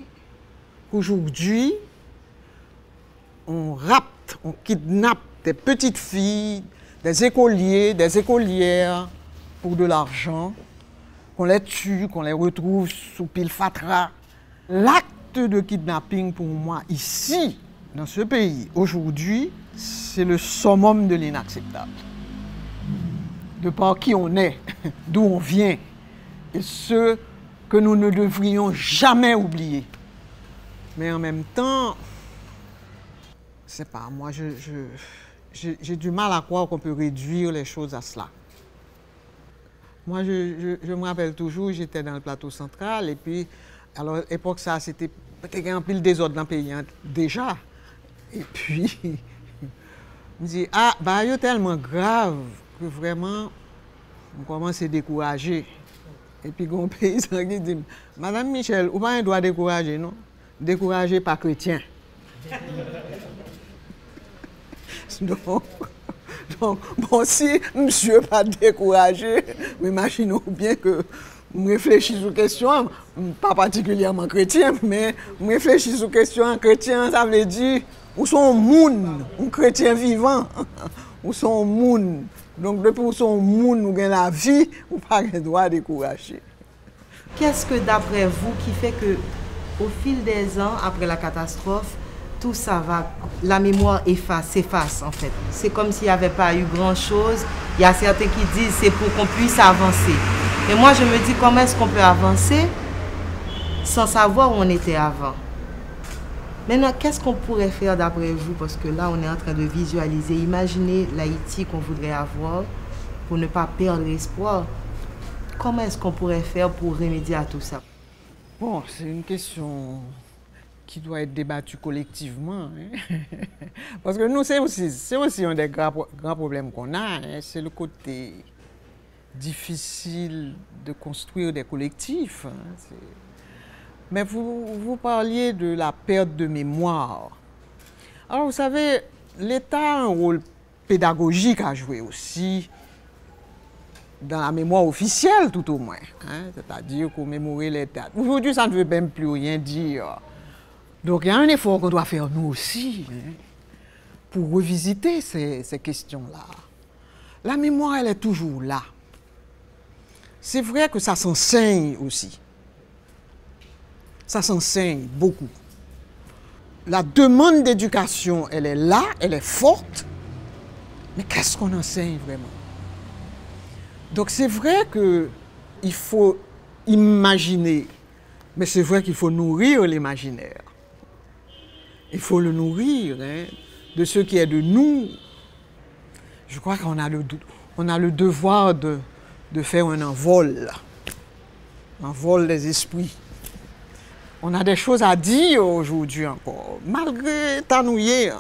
qu'aujourd'hui, on rapte, on kidnappe des petites filles, des écoliers, des écolières pour de l'argent, qu'on les tue, qu'on les retrouve sous pile fatras. L'acte de kidnapping pour moi ici, dans ce pays, aujourd'hui, c'est le summum de l'inacceptable. De par qui on est, d'où on vient, et ce que nous ne devrions jamais oublier. Mais en même temps, c'est pas, moi j'ai du mal à croire qu'on peut réduire les choses à cela. Moi, je me rappelle toujours, j'étais dans le plateau central, et puis, alors, à l'époque, ça, c'était un pile désordre dans le pays, hein, déjà. Et puis, je me dis, ah, bah, c'est tellement grave que vraiment, on commence à décourager. Et puis, il y a un paysan qui dit, Madame Michel, vous n'avez pas un droit de décourager, non? Décourager pas chrétien. Donc, bon, si monsieur pas découragé, imaginons bien que je réfléchis sur la question, pas particulièrement chrétien, mais je réfléchis sur la question chrétien, ça veut dire, où sont moun, un chrétien vivant, où sont moun. Donc, depuis où sont moun, nous avons la vie, ou pas le droit de décourager. Qu'est-ce que, d'après vous, qui fait que, au fil des ans, après la catastrophe, tout ça va, la mémoire s'efface en fait. C'est comme s'il n'y avait pas eu grand-chose. Il y a certains qui disent c'est pour qu'on puisse avancer. Et moi je me dis comment est-ce qu'on peut avancer sans savoir où on était avant. Maintenant, qu'est-ce qu'on pourrait faire d'après vous? Parce que là, on est en train de visualiser. Imaginez l'Haïti qu'on voudrait avoir pour ne pas perdre l'espoir. Comment est-ce qu'on pourrait faire pour remédier à tout ça? Bon, c'est une question qui doit être débattue collectivement. Hein? Parce que nous, c'est aussi un des grands problèmes qu'on a. Hein? C'est le côté difficile de construire des collectifs. Hein? Mais vous parliez de la perte de mémoire. Alors, vous savez, l'État a un rôle pédagogique à jouer aussi dans la mémoire officielle, tout au moins. Hein? C'est-à-dire commémorer les dates. Aujourd'hui, ça ne veut même plus rien dire. Donc, il y a un effort qu'on doit faire, nous aussi, hein, pour revisiter ces questions-là. La mémoire, elle est toujours là. C'est vrai que ça s'enseigne aussi. Ça s'enseigne beaucoup. La demande d'éducation, elle est là, elle est forte. Mais qu'est-ce qu'on enseigne vraiment? Donc, c'est vrai qu'il faut imaginer, mais c'est vrai qu'il faut nourrir l'imaginaire. Il faut le nourrir, hein, de ce qui est de nous. Je crois qu'on a le devoir de faire un envol des esprits. On a des choses à dire aujourd'hui encore, malgré Tanouye.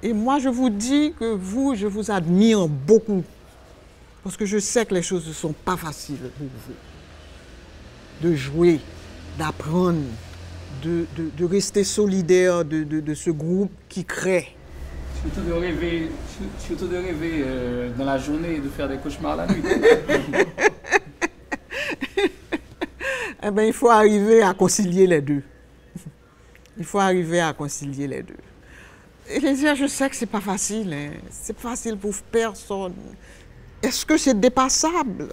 Et moi, je vous dis que vous, je vous admire beaucoup. Parce que je sais que les choses ne sont pas faciles pour vous. De jouer, d'apprendre, de rester solidaire de ce groupe qui crée. Surtout de rêver dans la journée et de faire des cauchemars la nuit. Eh bien, il faut arriver à concilier les deux. Il faut arriver à concilier les deux. Et les dire, je sais que c'est pas facile. Hein. C'est pas facile pour personne. Est-ce que c'est dépassable?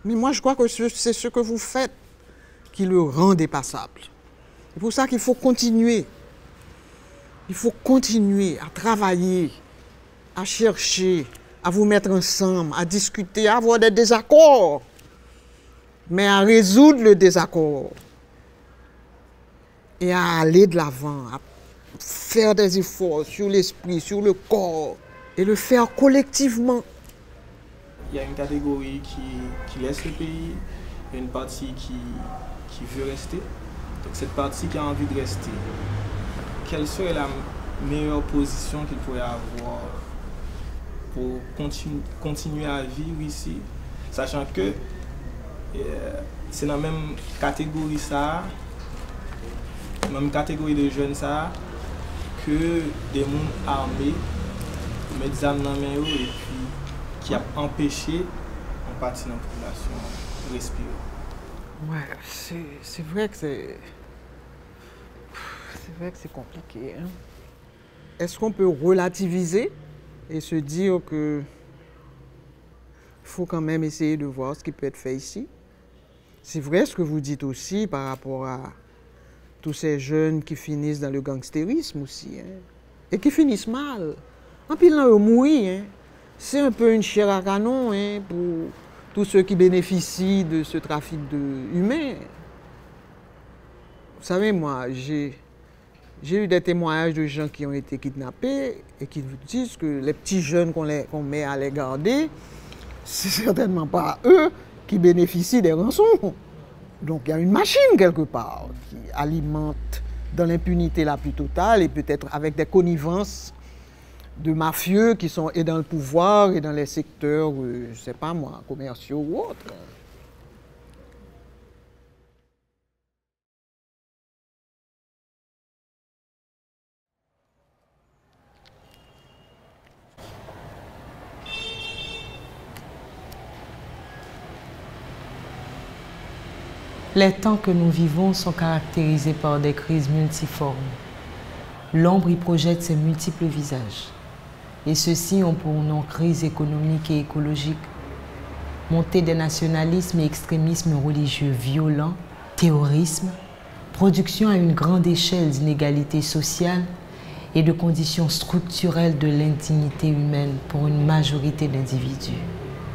Mais moi, je crois que c'est ce que vous faites qui le rend dépassable. C'est pour ça qu'il faut continuer. Il faut continuer à travailler, à chercher, à vous mettre ensemble, à discuter, à avoir des désaccords, mais à résoudre le désaccord et à aller de l'avant, à faire des efforts sur l'esprit, sur le corps et le faire collectivement. Il y a une catégorie qui laisse le pays, il y a une partie qui veut rester. Donc cette partie qui a envie de rester, quelle serait la meilleure position qu'il pourrait avoir pour continuer à vivre ici, sachant que c'est dans la même catégorie ça, même catégorie de jeunes ça, que des mondes armés mettent des armes dans les mains et puis qui a empêché une partie de la population de respirer. Ouais, c'est vrai que c'est compliqué. Hein? Est-ce qu'on peut relativiser et se dire que faut quand même essayer de voir ce qui peut être fait ici? C'est vrai ce que vous dites aussi par rapport à tous ces jeunes qui finissent dans le gangstérisme aussi, hein? Et qui finissent mal. En pile, là, mourir, hein? C'est un peu une chair à canon, hein, pour tous ceux qui bénéficient de ce trafic humain. Vous savez, moi, j'ai eu des témoignages de gens qui ont été kidnappés et qui vous disent que les petits jeunes qu'on met à les garder, c'est certainement pas eux qui bénéficient des rançons. Donc il y a une machine quelque part qui alimente dans l'impunité la plus totale et peut-être avec des connivences de mafieux qui sont et dans le pouvoir et dans les secteurs, je ne sais pas moi, commerciaux ou autres. Les temps que nous vivons sont caractérisés par des crises multiformes. L'ombre y projette ses multiples visages. Et ceux-ci ont pour nom crise économique et écologique, montée des nationalismes et extrémismes religieux violents, terrorisme, production à une grande échelle d'inégalités sociales et de conditions structurelles de l'indignité humaine pour une majorité d'individus.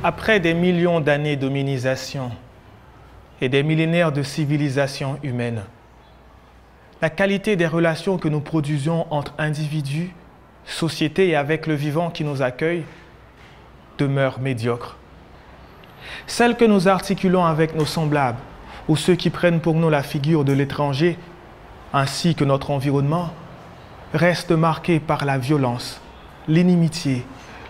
Après des millions d'années d'hominisation et des millénaires de civilisation humaine, la qualité des relations que nous produisons entre individus, sociétés et avec le vivant qui nous accueille demeure médiocre. Celle que nous articulons avec nos semblables ou ceux qui prennent pour nous la figure de l'étranger, ainsi que notre environnement, reste marquée par la violence, l'inimitié,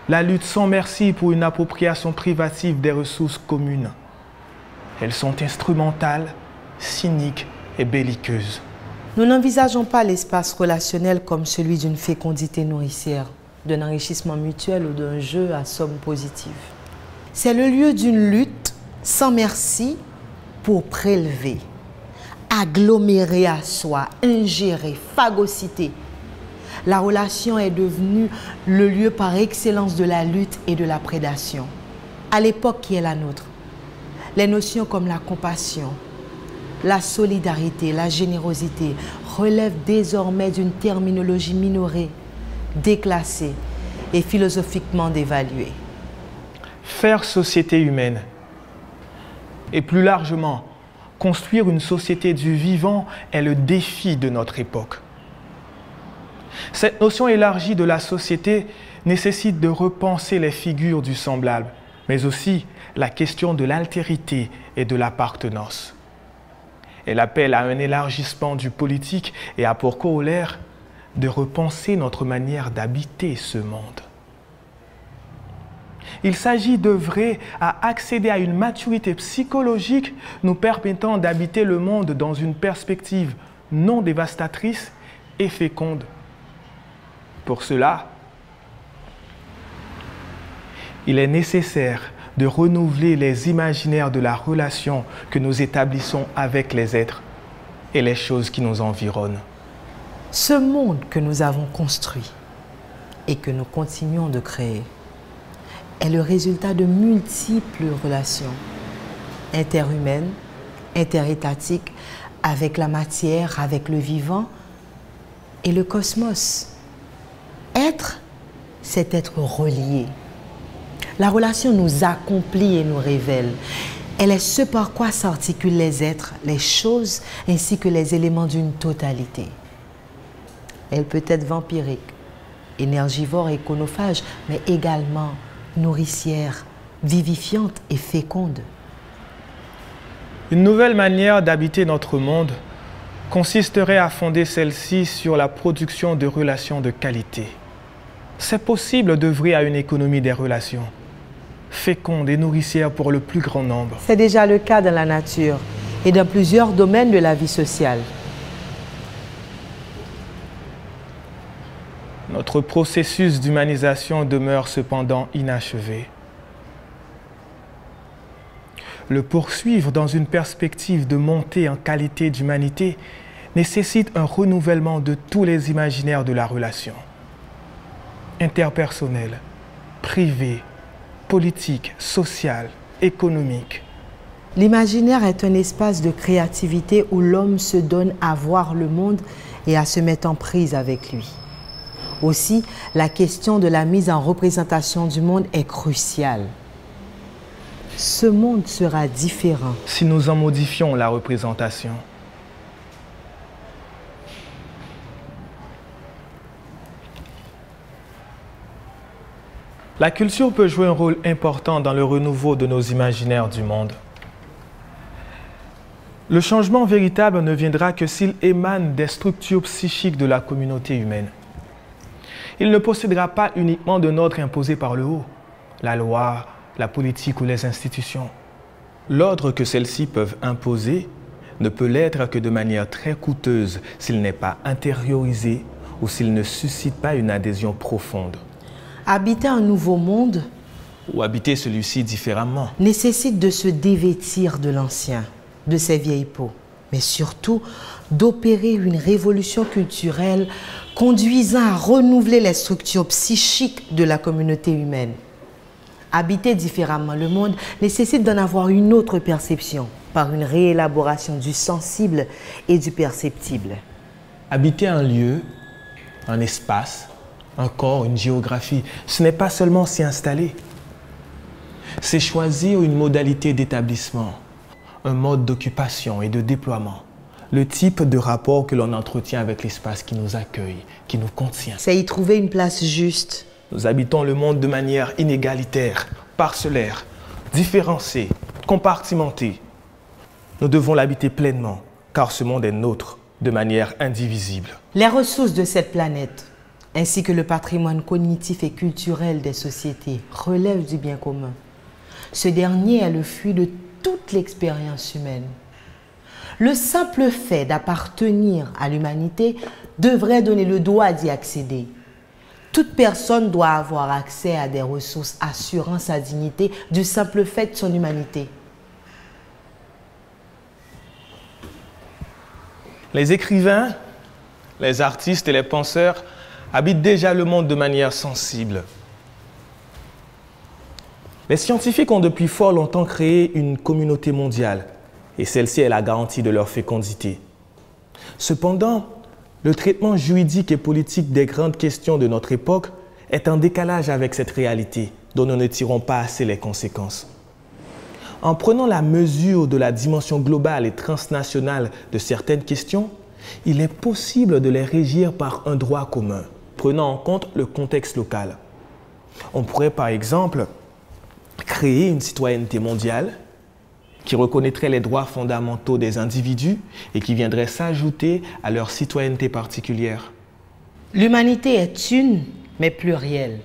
la lutte sans merci pour une appropriation privative des ressources communes. Elles sont instrumentales, cyniques et belliqueuses. Nous n'envisageons pas l'espace relationnel comme celui d'une fécondité nourricière, d'un enrichissement mutuel ou d'un jeu à somme positive. C'est le lieu d'une lutte sans merci pour prélever, agglomérer à soi, ingérer, phagocyter. La relation est devenue le lieu par excellence de la lutte et de la prédation. À l'époque qui est la nôtre, les notions comme la compassion, la solidarité, la générosité relèvent désormais d'une terminologie minorée, déclassée et philosophiquement dévaluée. Faire société humaine et plus largement, construire une société du vivant est le défi de notre époque. Cette notion élargie de la société nécessite de repenser les figures du semblable, mais aussi la question de l'altérité et de l'appartenance. Elle appelle à un élargissement du politique et a pour corollaire de repenser notre manière d'habiter ce monde. Il s'agit d'œuvrer à accéder à une maturité psychologique nous permettant d'habiter le monde dans une perspective non dévastatrice et féconde. Pour cela, il est nécessaire de renouveler les imaginaires de la relation que nous établissons avec les êtres et les choses qui nous environnent. Ce monde que nous avons construit et que nous continuons de créer est le résultat de multiples relations interhumaines, interétatiques, avec la matière, avec le vivant et le cosmos. Être, c'est être relié. La relation nous accomplit et nous révèle. Elle est ce par quoi s'articulent les êtres, les choses, ainsi que les éléments d'une totalité. Elle peut être vampirique, énergivore et chronophage, mais également nourricière, vivifiante et féconde. Une nouvelle manière d'habiter notre monde consisterait à fonder celle-ci sur la production de relations de qualité. C'est possible d'œuvrer à une économie des relations, féconde et nourricière pour le plus grand nombre. C'est déjà le cas dans la nature et dans plusieurs domaines de la vie sociale. Notre processus d'humanisation demeure cependant inachevé. Le poursuivre dans une perspective de montée en qualité d'humanité nécessite un renouvellement de tous les imaginaires de la relation. Interpersonnelle, privée, politique, sociale, économique. L'imaginaire est un espace de créativité où l'homme se donne à voir le monde et à se mettre en prise avec lui. Aussi, la question de la mise en représentation du monde est cruciale. Ce monde sera différent si nous en modifions la représentation. La culture peut jouer un rôle important dans le renouveau de nos imaginaires du monde. Le changement véritable ne viendra que s'il émane des structures psychiques de la communauté humaine. Il ne possédera pas uniquement d'un ordre imposé par le haut, la loi, la politique ou les institutions. L'ordre que celles-ci peuvent imposer ne peut l'être que de manière très coûteuse s'il n'est pas intériorisé ou s'il ne suscite pas une adhésion profonde. Habiter un nouveau monde ou habiter celui-ci différemment nécessite de se dévêtir de l'ancien, de ses vieilles peaux, mais surtout d'opérer une révolution culturelle conduisant à renouveler les structures psychiques de la communauté humaine. Habiter différemment le monde nécessite d'en avoir une autre perception par une réélaboration du sensible et du perceptible. Habiter un lieu, un espace, un corps, une géographie, ce n'est pas seulement s'y installer. C'est choisir une modalité d'établissement, un mode d'occupation et de déploiement, le type de rapport que l'on entretient avec l'espace qui nous accueille, qui nous contient. C'est y trouver une place juste. Nous habitons le monde de manière inégalitaire, parcellaire, différenciée, compartimentée. Nous devons l'habiter pleinement, car ce monde est nôtre, de manière indivisible. Les ressources de cette planète, ainsi que le patrimoine cognitif et culturel des sociétés, relèvent du bien commun. Ce dernier est le fruit de toute l'expérience humaine. Le simple fait d'appartenir à l'humanité devrait donner le droit d'y accéder. Toute personne doit avoir accès à des ressources assurant sa dignité du simple fait de son humanité. Les écrivains, les artistes et les penseurs habitent déjà le monde de manière sensible. Les scientifiques ont depuis fort longtemps créé une communauté mondiale et celle-ci est la garantie de leur fécondité. Cependant, le traitement juridique et politique des grandes questions de notre époque est en décalage avec cette réalité dont nous ne tirons pas assez les conséquences. En prenant la mesure de la dimension globale et transnationale de certaines questions, il est possible de les régir par un droit commun, prenant en compte le contexte local. On pourrait par exemple créer une citoyenneté mondiale qui reconnaîtrait les droits fondamentaux des individus et qui viendrait s'ajouter à leur citoyenneté particulière. L'humanité est une, mais plurielle.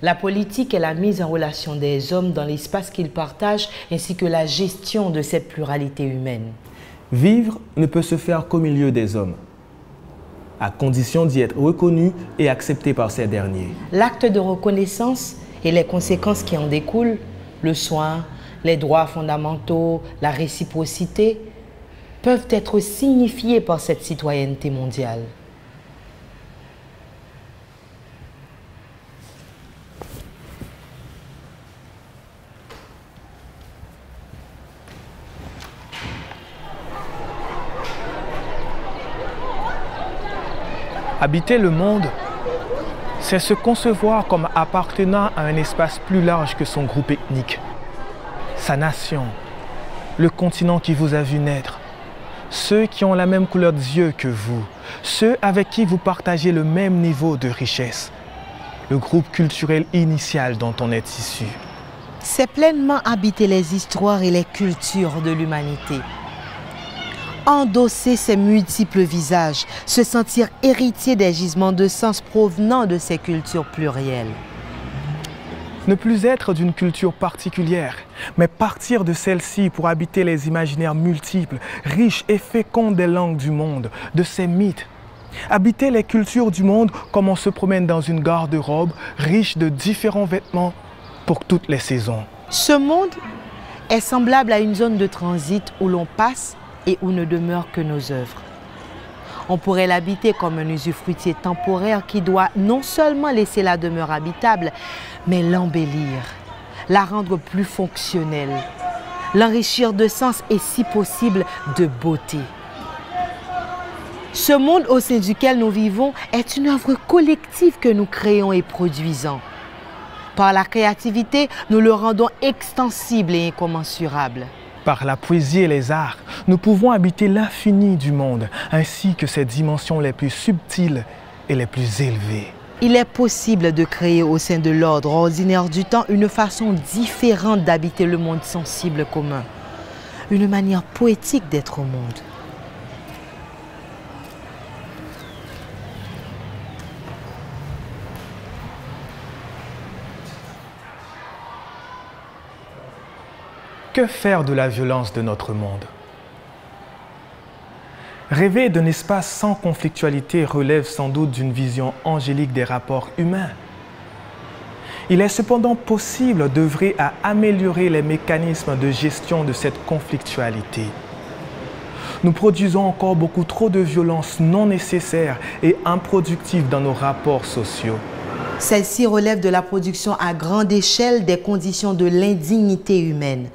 La politique est la mise en relation des hommes dans l'espace qu'ils partagent ainsi que la gestion de cette pluralité humaine. Vivre ne peut se faire qu'au milieu des hommes, à condition d'y être reconnu et accepté par ces derniers. L'acte de reconnaissance et les conséquences qui en découlent, le soin, les droits fondamentaux, la réciprocité, peuvent être signifiés par cette citoyenneté mondiale. Habiter le monde, c'est se concevoir comme appartenant à un espace plus large que son groupe ethnique, sa nation, le continent qui vous a vu naître, ceux qui ont la même couleur des yeux que vous, ceux avec qui vous partagez le même niveau de richesse, le groupe culturel initial dont on est issu. C'est pleinement habiter les histoires et les cultures de l'humanité. Endosser ses multiples visages, se sentir héritier des gisements de sens provenant de ces cultures plurielles. Ne plus être d'une culture particulière, mais partir de celle-ci pour habiter les imaginaires multiples, riches et féconds des langues du monde, de ses mythes. Habiter les cultures du monde comme on se promène dans une garde-robe riche de différents vêtements pour toutes les saisons. Ce monde est semblable à une zone de transit où l'on passe et où ne demeurent que nos œuvres. On pourrait l'habiter comme un usufruitier temporaire qui doit non seulement laisser la demeure habitable, mais l'embellir, la rendre plus fonctionnelle, l'enrichir de sens et, si possible, de beauté. Ce monde au sein duquel nous vivons est une œuvre collective que nous créons et produisons. Par la créativité, nous le rendons extensible et incommensurable. Par la poésie et les arts, nous pouvons habiter l'infini du monde, ainsi que ses dimensions les plus subtiles et les plus élevées. Il est possible de créer au sein de l'ordre ordinaire du temps une façon différente d'habiter le monde sensible commun, une manière poétique d'être au monde. Que faire de la violence de notre monde? Rêver d'un espace sans conflictualité relève sans doute d'une vision angélique des rapports humains. Il est cependant possible d'œuvrer à améliorer les mécanismes de gestion de cette conflictualité. Nous produisons encore beaucoup trop de violences non nécessaires et improductives dans nos rapports sociaux. Celle-ci relève de la production à grande échelle des conditions de l'indignité humaine,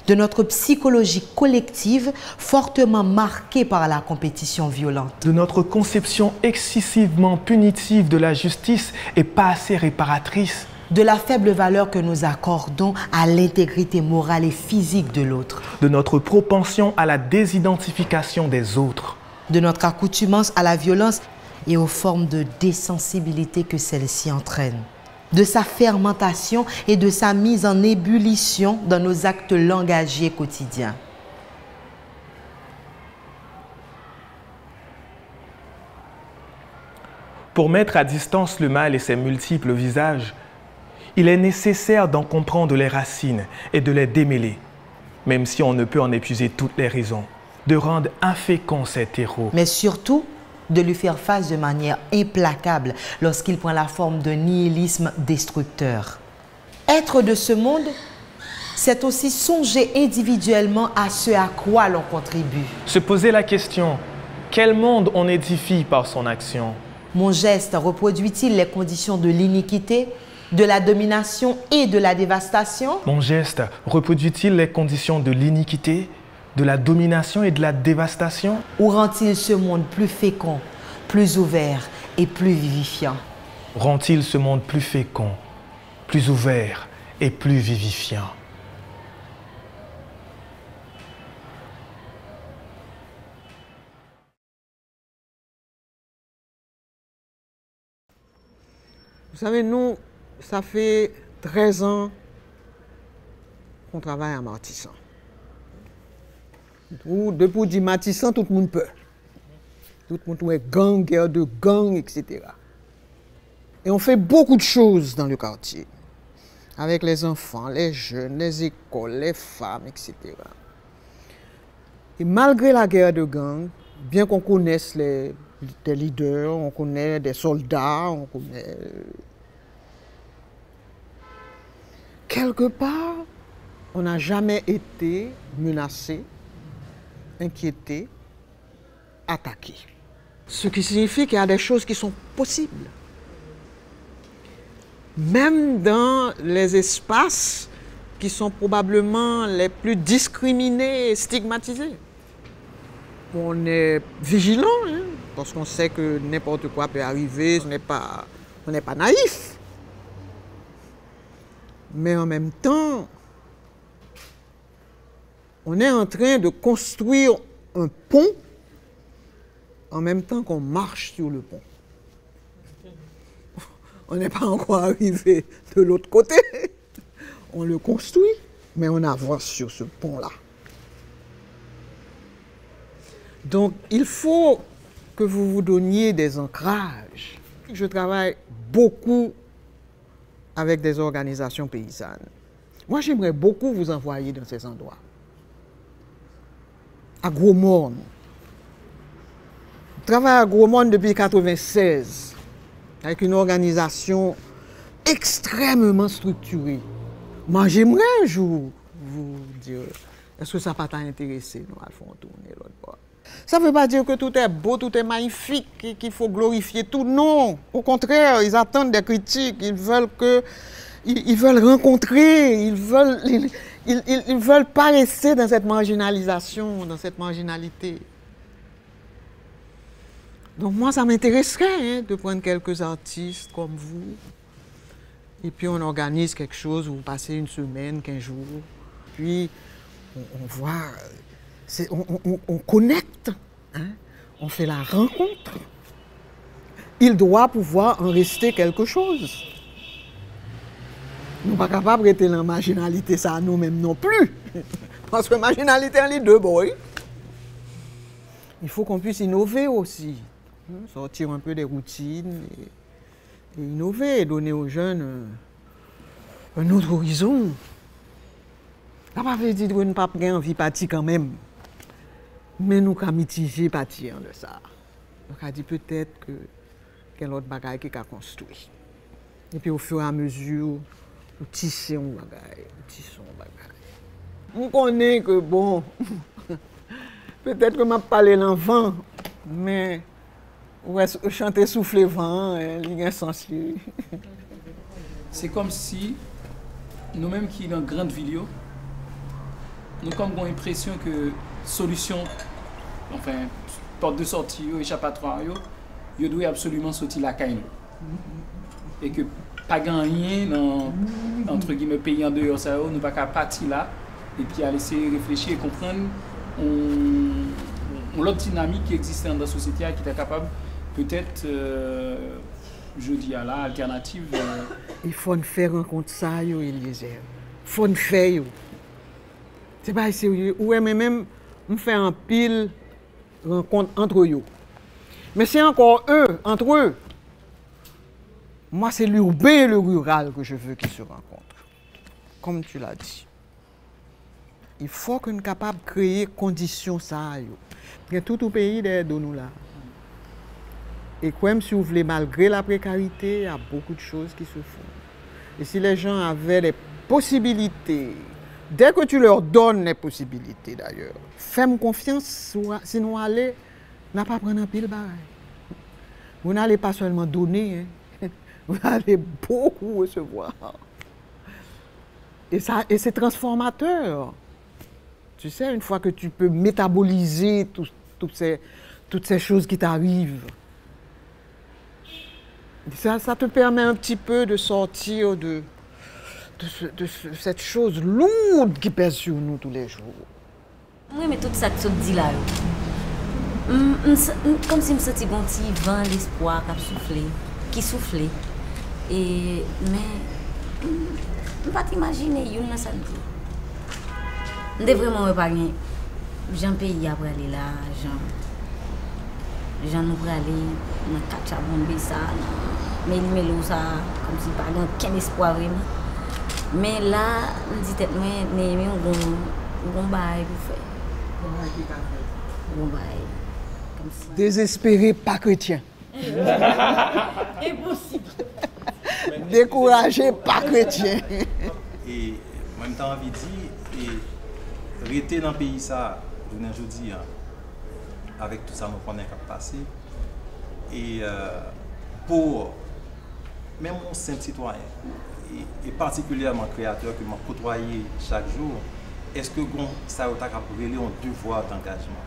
de notre psychologie collective fortement marquée par la compétition violente. De notre conception excessivement punitive de la justice et pas assez réparatrice. De la faible valeur que nous accordons à l'intégrité morale et physique de l'autre. De notre propension à la désidentification des autres. De notre accoutumance à la violence et aux formes de désensibilité que celle-ci entraîne, de sa fermentation et de sa mise en ébullition dans nos actes langagiers quotidiens. Pour mettre à distance le mal et ses multiples visages, il est nécessaire d'en comprendre les racines et de les démêler, même si on ne peut en épuiser toutes les raisons, de rendre infécond ces terreaux. Mais surtout, de lui faire face de manière implacable lorsqu'il prend la forme d'un nihilisme destructeur. Être de ce monde, c'est aussi songer individuellement à ce à quoi l'on contribue. Se poser la question, quel monde on édifie par son action? Mon geste reproduit-il les conditions de l'iniquité, de la domination et de la dévastation? Mon geste reproduit-il les conditions de l'iniquité, de la domination et de la dévastation? Ou rend-il ce monde plus fécond, plus ouvert et plus vivifiant? Rend-il ce monde plus fécond, plus ouvert et plus vivifiant? Vous savez, nous, ça fait 13 ans qu'on travaille à Martissant. Depuis dire Martissant, tout le monde peut. Tout le monde est gang, guerre de gang, etc. Et on fait beaucoup de choses dans le quartier. Avec les enfants, les jeunes, les écoles, les femmes, etc. Et malgré la guerre de gang, bien qu'on connaisse des leaders, on connaît des soldats, on connaît... Quelque part, on n'a jamais été menacé, inquiété, attaqué. Ce qui signifie qu'il y a des choses qui sont possibles. Même dans les espaces qui sont probablement les plus discriminés et stigmatisés. On est vigilant, hein, parce qu'on sait que n'importe quoi peut arriver, on n'est pas naïf. Mais en même temps, on est en train de construire un pont en même temps qu'on marche sur le pont. On n'est pas encore arrivé de l'autre côté. On le construit, mais on avance sur ce pont-là. Donc, il faut que vous vous donniez des ancrages. Je travaille beaucoup avec des organisations paysannes. Moi, j'aimerais beaucoup vous envoyer dans ces endroits. À Gros-Morne. Je travaille à Gros-Morne depuis 1996, avec une organisation extrêmement structurée. Moi, j'aimerais un jour vous dire, est-ce que ça va pas t'intéresser, nous, à fond tourner l'autre bord. Ça ne veut pas dire que tout est beau, tout est magnifique, qu'il faut glorifier tout. Non, au contraire, ils attendent des critiques, ils veulent rencontrer, ils veulent pas rester dans cette marginalisation, dans cette marginalité. Donc moi, ça m'intéresserait de prendre quelques artistes comme vous, et puis on organise quelque chose, vous passez une semaine, 15 jours, puis on voit... On connecte, hein? On fait la rencontre. Il doit pouvoir en rester quelque chose. Nous ne sommes pas capables de rester dans la marginalité, ça nous-mêmes non plus. Parce que la marginalité, elle est deux boys. Il faut qu'on puisse innover aussi. Sortir un peu des routines et innover, et donner aux jeunes un autre horizon. Ça ne veut pas dire que nous n'avons pas envie de partir quand même. Mais nous avons mitigé partir de ça. Donc, on a dit peut-être que quel autre bagage qui a construit. Et puis, au fur et à mesure, nous tissons un bagage, On connaît que, bon, peut-être que je ne parle dans le vent, mais ouais, chanter souffler vent, il y a un sens. C'est comme si nous-mêmes qui sommes dans une grande ville, nous avons l'impression que solution, enfin, porte de sortie, échappatoire, il doit absolument sortir la caille. Et que pas gagner dans, entre guillemets, pays en dehors, ça, nous ne pas qu'à partir là, et puis à laisser réfléchir et comprendre l'autre dynamique qui existe dans la société qui est capable, peut-être, je dis à la alternative. Il faut faire rencontre ça, Eliezer. Il faut faire. C'est pas sérieux. Ouais, mais même, on fait un pile rencontre entre eux. Mais c'est encore eux, entre eux. Moi, c'est l'urbain et le rural que je veux qu'ils se rencontrent. Comme tu l'as dit. Il faut qu'on soit capable de créer conditions ça. Il y a tout au pays de nous là. Et comme si vous voulez, malgré la précarité, il y a beaucoup de choses qui se font. Et si les gens avaient des possibilités, dès que tu leur donnes les possibilités d'ailleurs, fais-moi confiance, sinon allez, n'a pas prendre un pile bagaille. Vous n'allez pas seulement donner, hein. Vous allez beaucoup recevoir. Et c'est transformateur. Tu sais, une fois que tu peux métaboliser toutes ces choses qui t'arrivent, ça te permet un petit peu de sortir de cette chose lourde qui pèse sur nous tous les jours. Oui, mais tout ça que tu dis là, comme si je me sentais un petit vent l'espoir qui soufflait. Mais je ne peux pas t'imaginer, il y a ça. Je ne vraiment pas rien. J'ai un pays après aller là, Jean nous pour aller dans quatre chabon ça, mélo ça, comme si pas aucun espoir vraiment. Mais là, on dit tête moi, Néhémie on gon bail pour faire. Gon bail. Comme si Désespéré, pas chrétien. Impossible. Découragé, pas chrétien. Et en même temps, envie de dire, et rester dans le pays, ça, je ne dis avec tout ça, nous prenons qu'à passer. Et pour même mon simple citoyen, et particulièrement créateur que m'a côtoyé chaque jour, est-ce que ça a brûlé un devoir d'engagement?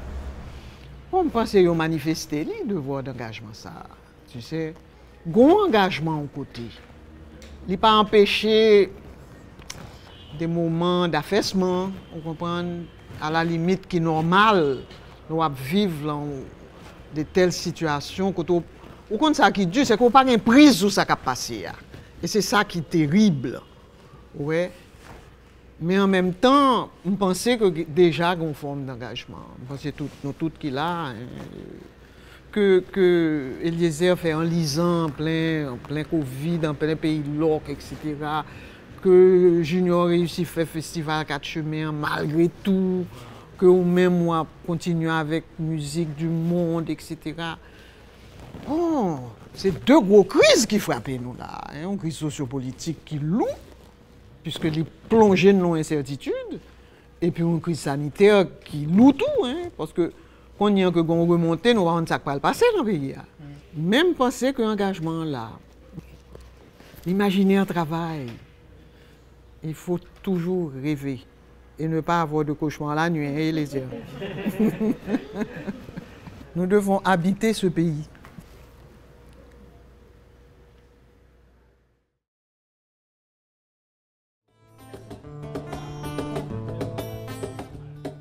On pense qu'ils ont manifesté les devoirs d'engagement, ça. Tu sais, bon engagement au côté. Il n'a pas empêché des moments d'affaissement, on comprend, à la limite qui est normal, nous vivre dans de telles situations. Ou quand ça qui est dur, c'est qu'on n'a pas de prise sur ça qui a passé. Et c'est ça qui est terrible. Ouais. Mais en même temps, on pensait que déjà une forme d'engagement. On pensait nous toutes qui là, que Eliezer fait en lisant, en plein Covid, en plein pays lourd, etc. Que Junior réussit à faire festival 4 chemins malgré tout, que même moi continue avec musique du monde, etc. Bon, c'est deux gros crises qui frappent nous là. Une crise sociopolitique qui loue, puisque les plongées dans l'incertitude, et puis une crise sanitaire qui loue tout, parce que quand il y a que gon remonter, nous allons ça pas le passer dans le pays. Même penser que l'engagement là, l'imaginaire travail, il faut toujours rêver et ne pas avoir de cauchemar la nuit et les heures. Nous devons habiter ce pays.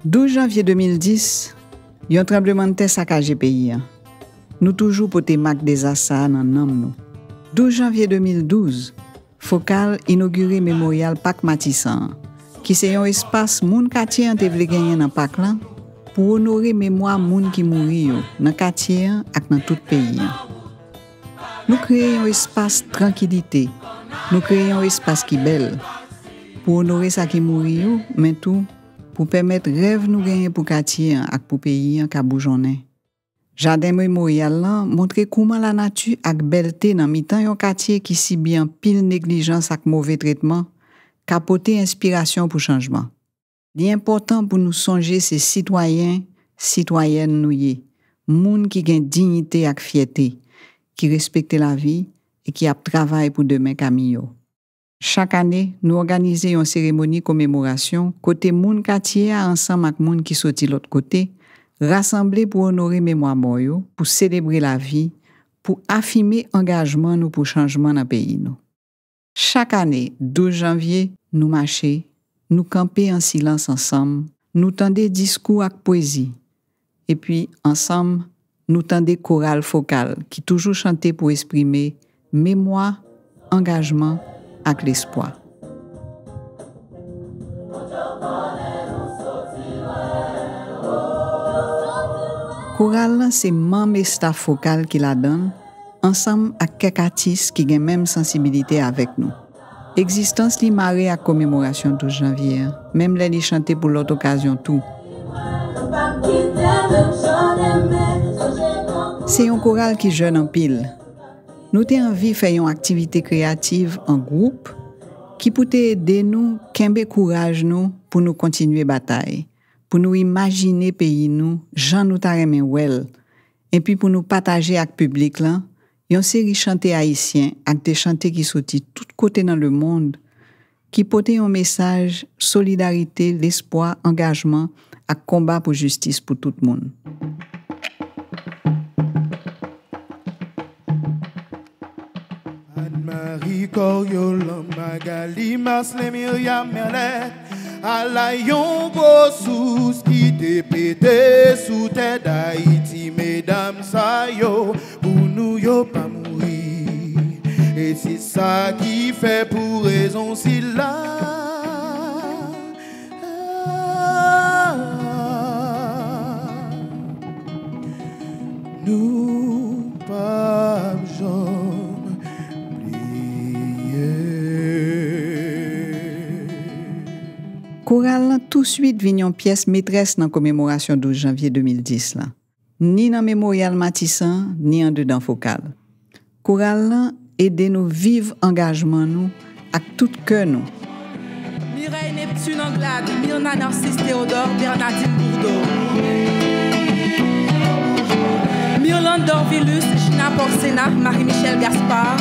Le 12 janvier 2010, il y a un tremblement de terre saccagé le pays. Nous toujours porté marque des assassins dans nous. 12 janvier 2012, Focal inauguré mémorial Parc Matissan, qui c'est un espace moun quartier en te vle gagner dans parc là pour honorer mémoire moun qui mouri dans quartier ak dans tout pays. Nous créons un espace tranquillité. Nous créons un espace qui belle pour honorer ça qui mouri mais tout pour permettre rêve nous gagner pour quartier ak pour pays en ka boujonner. Jardin mémorial là montre comment la nature ak belleté dans mi-temps yon quartier qui si bien pile négligence ak mauvais traitement capoter inspiration pour changement. L'important pour nous songer ces citoyens, citoyennes nous yé, moun qui gen dignité ak fierté, qui respecte la vie et qui a travail pour demain camio. Chaque année, nous organisons une cérémonie commémoration côté moun quartier ensemble ak moun qui sorti l'autre côté. Rassemblés pour honorer mémoire moyo, pour célébrer la vie, pour affirmer engagement nous pour changement dans le pays nous. Chaque année, 12 janvier, nous marcher, nous camper en silence ensemble, nous tendez discours avec poésie. Et puis, ensemble, nous tendez chorale Focal qui toujours chantait pour exprimer mémoire, engagement avec l'espoir. Chorale, c'est membre et staff Focal qui la donne, ensemble avec quelques artistes qui ont même sensibilité avec nous. Existence li marée à commémoration 12 janvier, même les li chanter pour l'autre occasion tout. C'est un chorale qui jeune en pile. Nous t'ai envie faire une activité créative en groupe qui peut aider nous, kembe courage nous pour nous continuer bataille. Pour nous imaginer pays nous, Jean nous ta remen wel, et puis pour nous partager avec public là, une série chanté haïtien avec des chantés qui sorti tout côté dans le monde, qui portait un message solidarité, l'espoir, engagement, à combat pour justice pour tout le monde. Anne-Marie Coriolan, Magali Marcelin, Myriam Merlet. A la yon beau sous qui te pété sous tête d'Haïti, mesdames sa yo, pour nous yo pas mourir. Et c'est ça qui fait pour raison si là. Nous tout de suite venu une pièce maîtresse dans la commémoration 12 janvier 2010 là. Ni dans mémorial Matissan, ni en dedans focal. Chorale là aide nous vivre engagement nous avec tout cœur nous. Mireille Neptune Anglade, Myrna Narcisse Théodore, Bernardine Bourdeau. Myrlande Dorvilus, Gina Porcena, Marie-Michel Gaspard.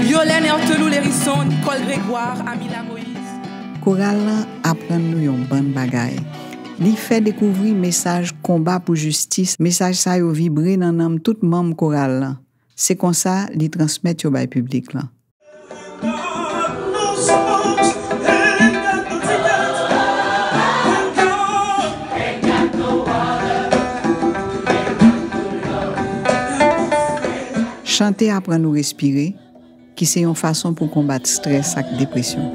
Yolène Hertelou Lérisson, Nicole Grégoire, Amila Moïse. Chorale apprend nous yon bonne bagaille. Li fait découvrir message combat pour justice, message ça yo vibré dans l'âme tout membre chorale. C'est comme ça li transmet yo bay public là. Chanter apprend nous respirer, qui c'est une façon pour combattre stress et dépression.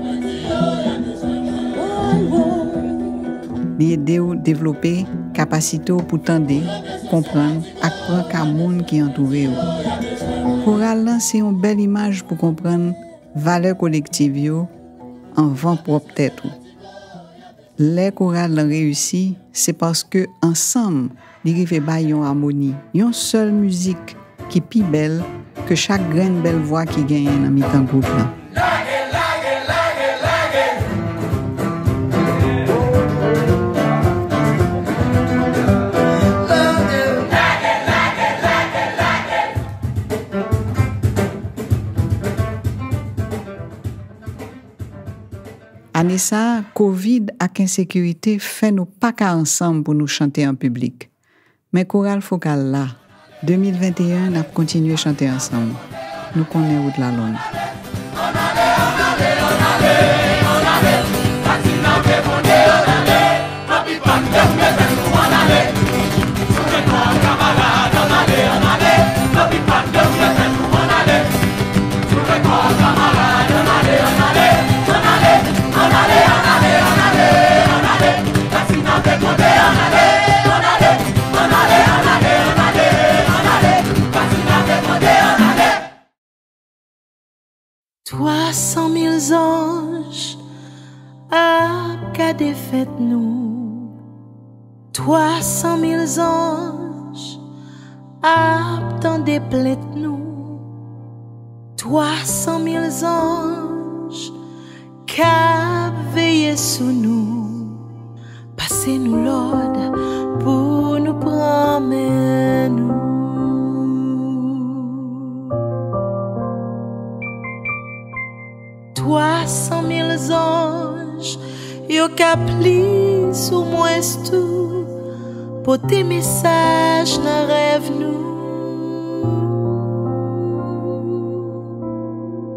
Li aide ou développer capacité pour tendre, comprendre, apprendre qu'à monde qui entoure ou. Chorale c'est une belle image pour comprendre valeur collective yo en vent propre tête ou. Les chorales réussi, c'est parce que ensemble, li rive bay yon harmonie, yon seule musique qui pi belle que chaque graine belle voix qui gagne dans mi-temps groupe là. Année ça, Covid ak insécurité fait nous pas qu'à ensemble pour nous chanter en public. Mais chorale focal là, 2021 n'a continué à chanter ensemble. Nous connaissons où de la lune. Trois 100 000 anges à garder fête nous. 300 000 anges à attendre plainte nous. 300 000 anges qui veillent sous nous. Passez nous l'ordre pour nous promener nous. 300 000 anges, yo kapli sous moi tout, pour tes messages dans rêve nous.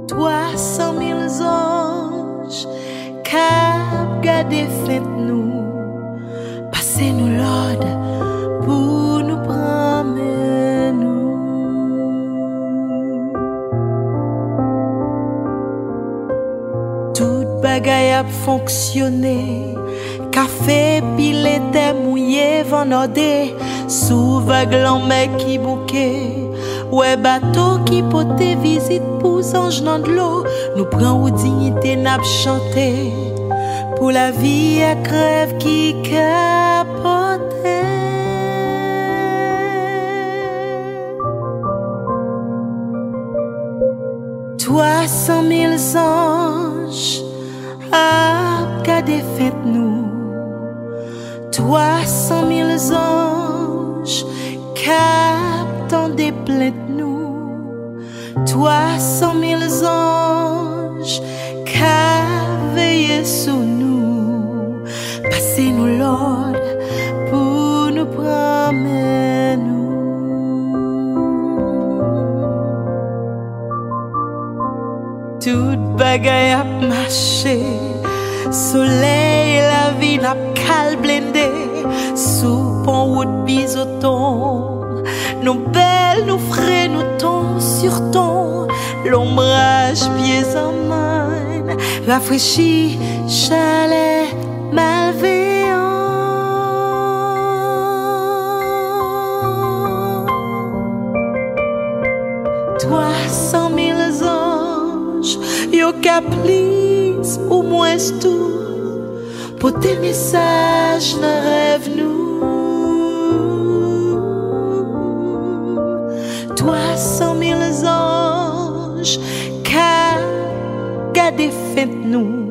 300 000 anges, cap garder fête nous, passez nous l'ordre pour nous promener nous. Bagay a fonctionné, café pile était mouillé vendredi, sous vague l'homme qui bouquet, ouais bateau qui pote visite pour ange dans de l'eau, nous prend ou dignité n'a chanté, pour la vie à crève qui capote. 300 000 anges à garder fête nous. 300 000 anges captant des plaintes nous. 300 000 anges qui veillent sous nous. Passez-nous l'ordre pour nous promener nous. Toute bagaille a marché, soleil la vie n'a qu'à blender, sous pont route bisoton, nos belles, nos frais, nos tons sur ton, l'ombrage pieds en main, rafraîchi, chalet, malveillant. 300 000 anges, yo kapli ou moins tout, pour tes messages dans rêve nous. 300 000 anges qu'a gardé fait nous.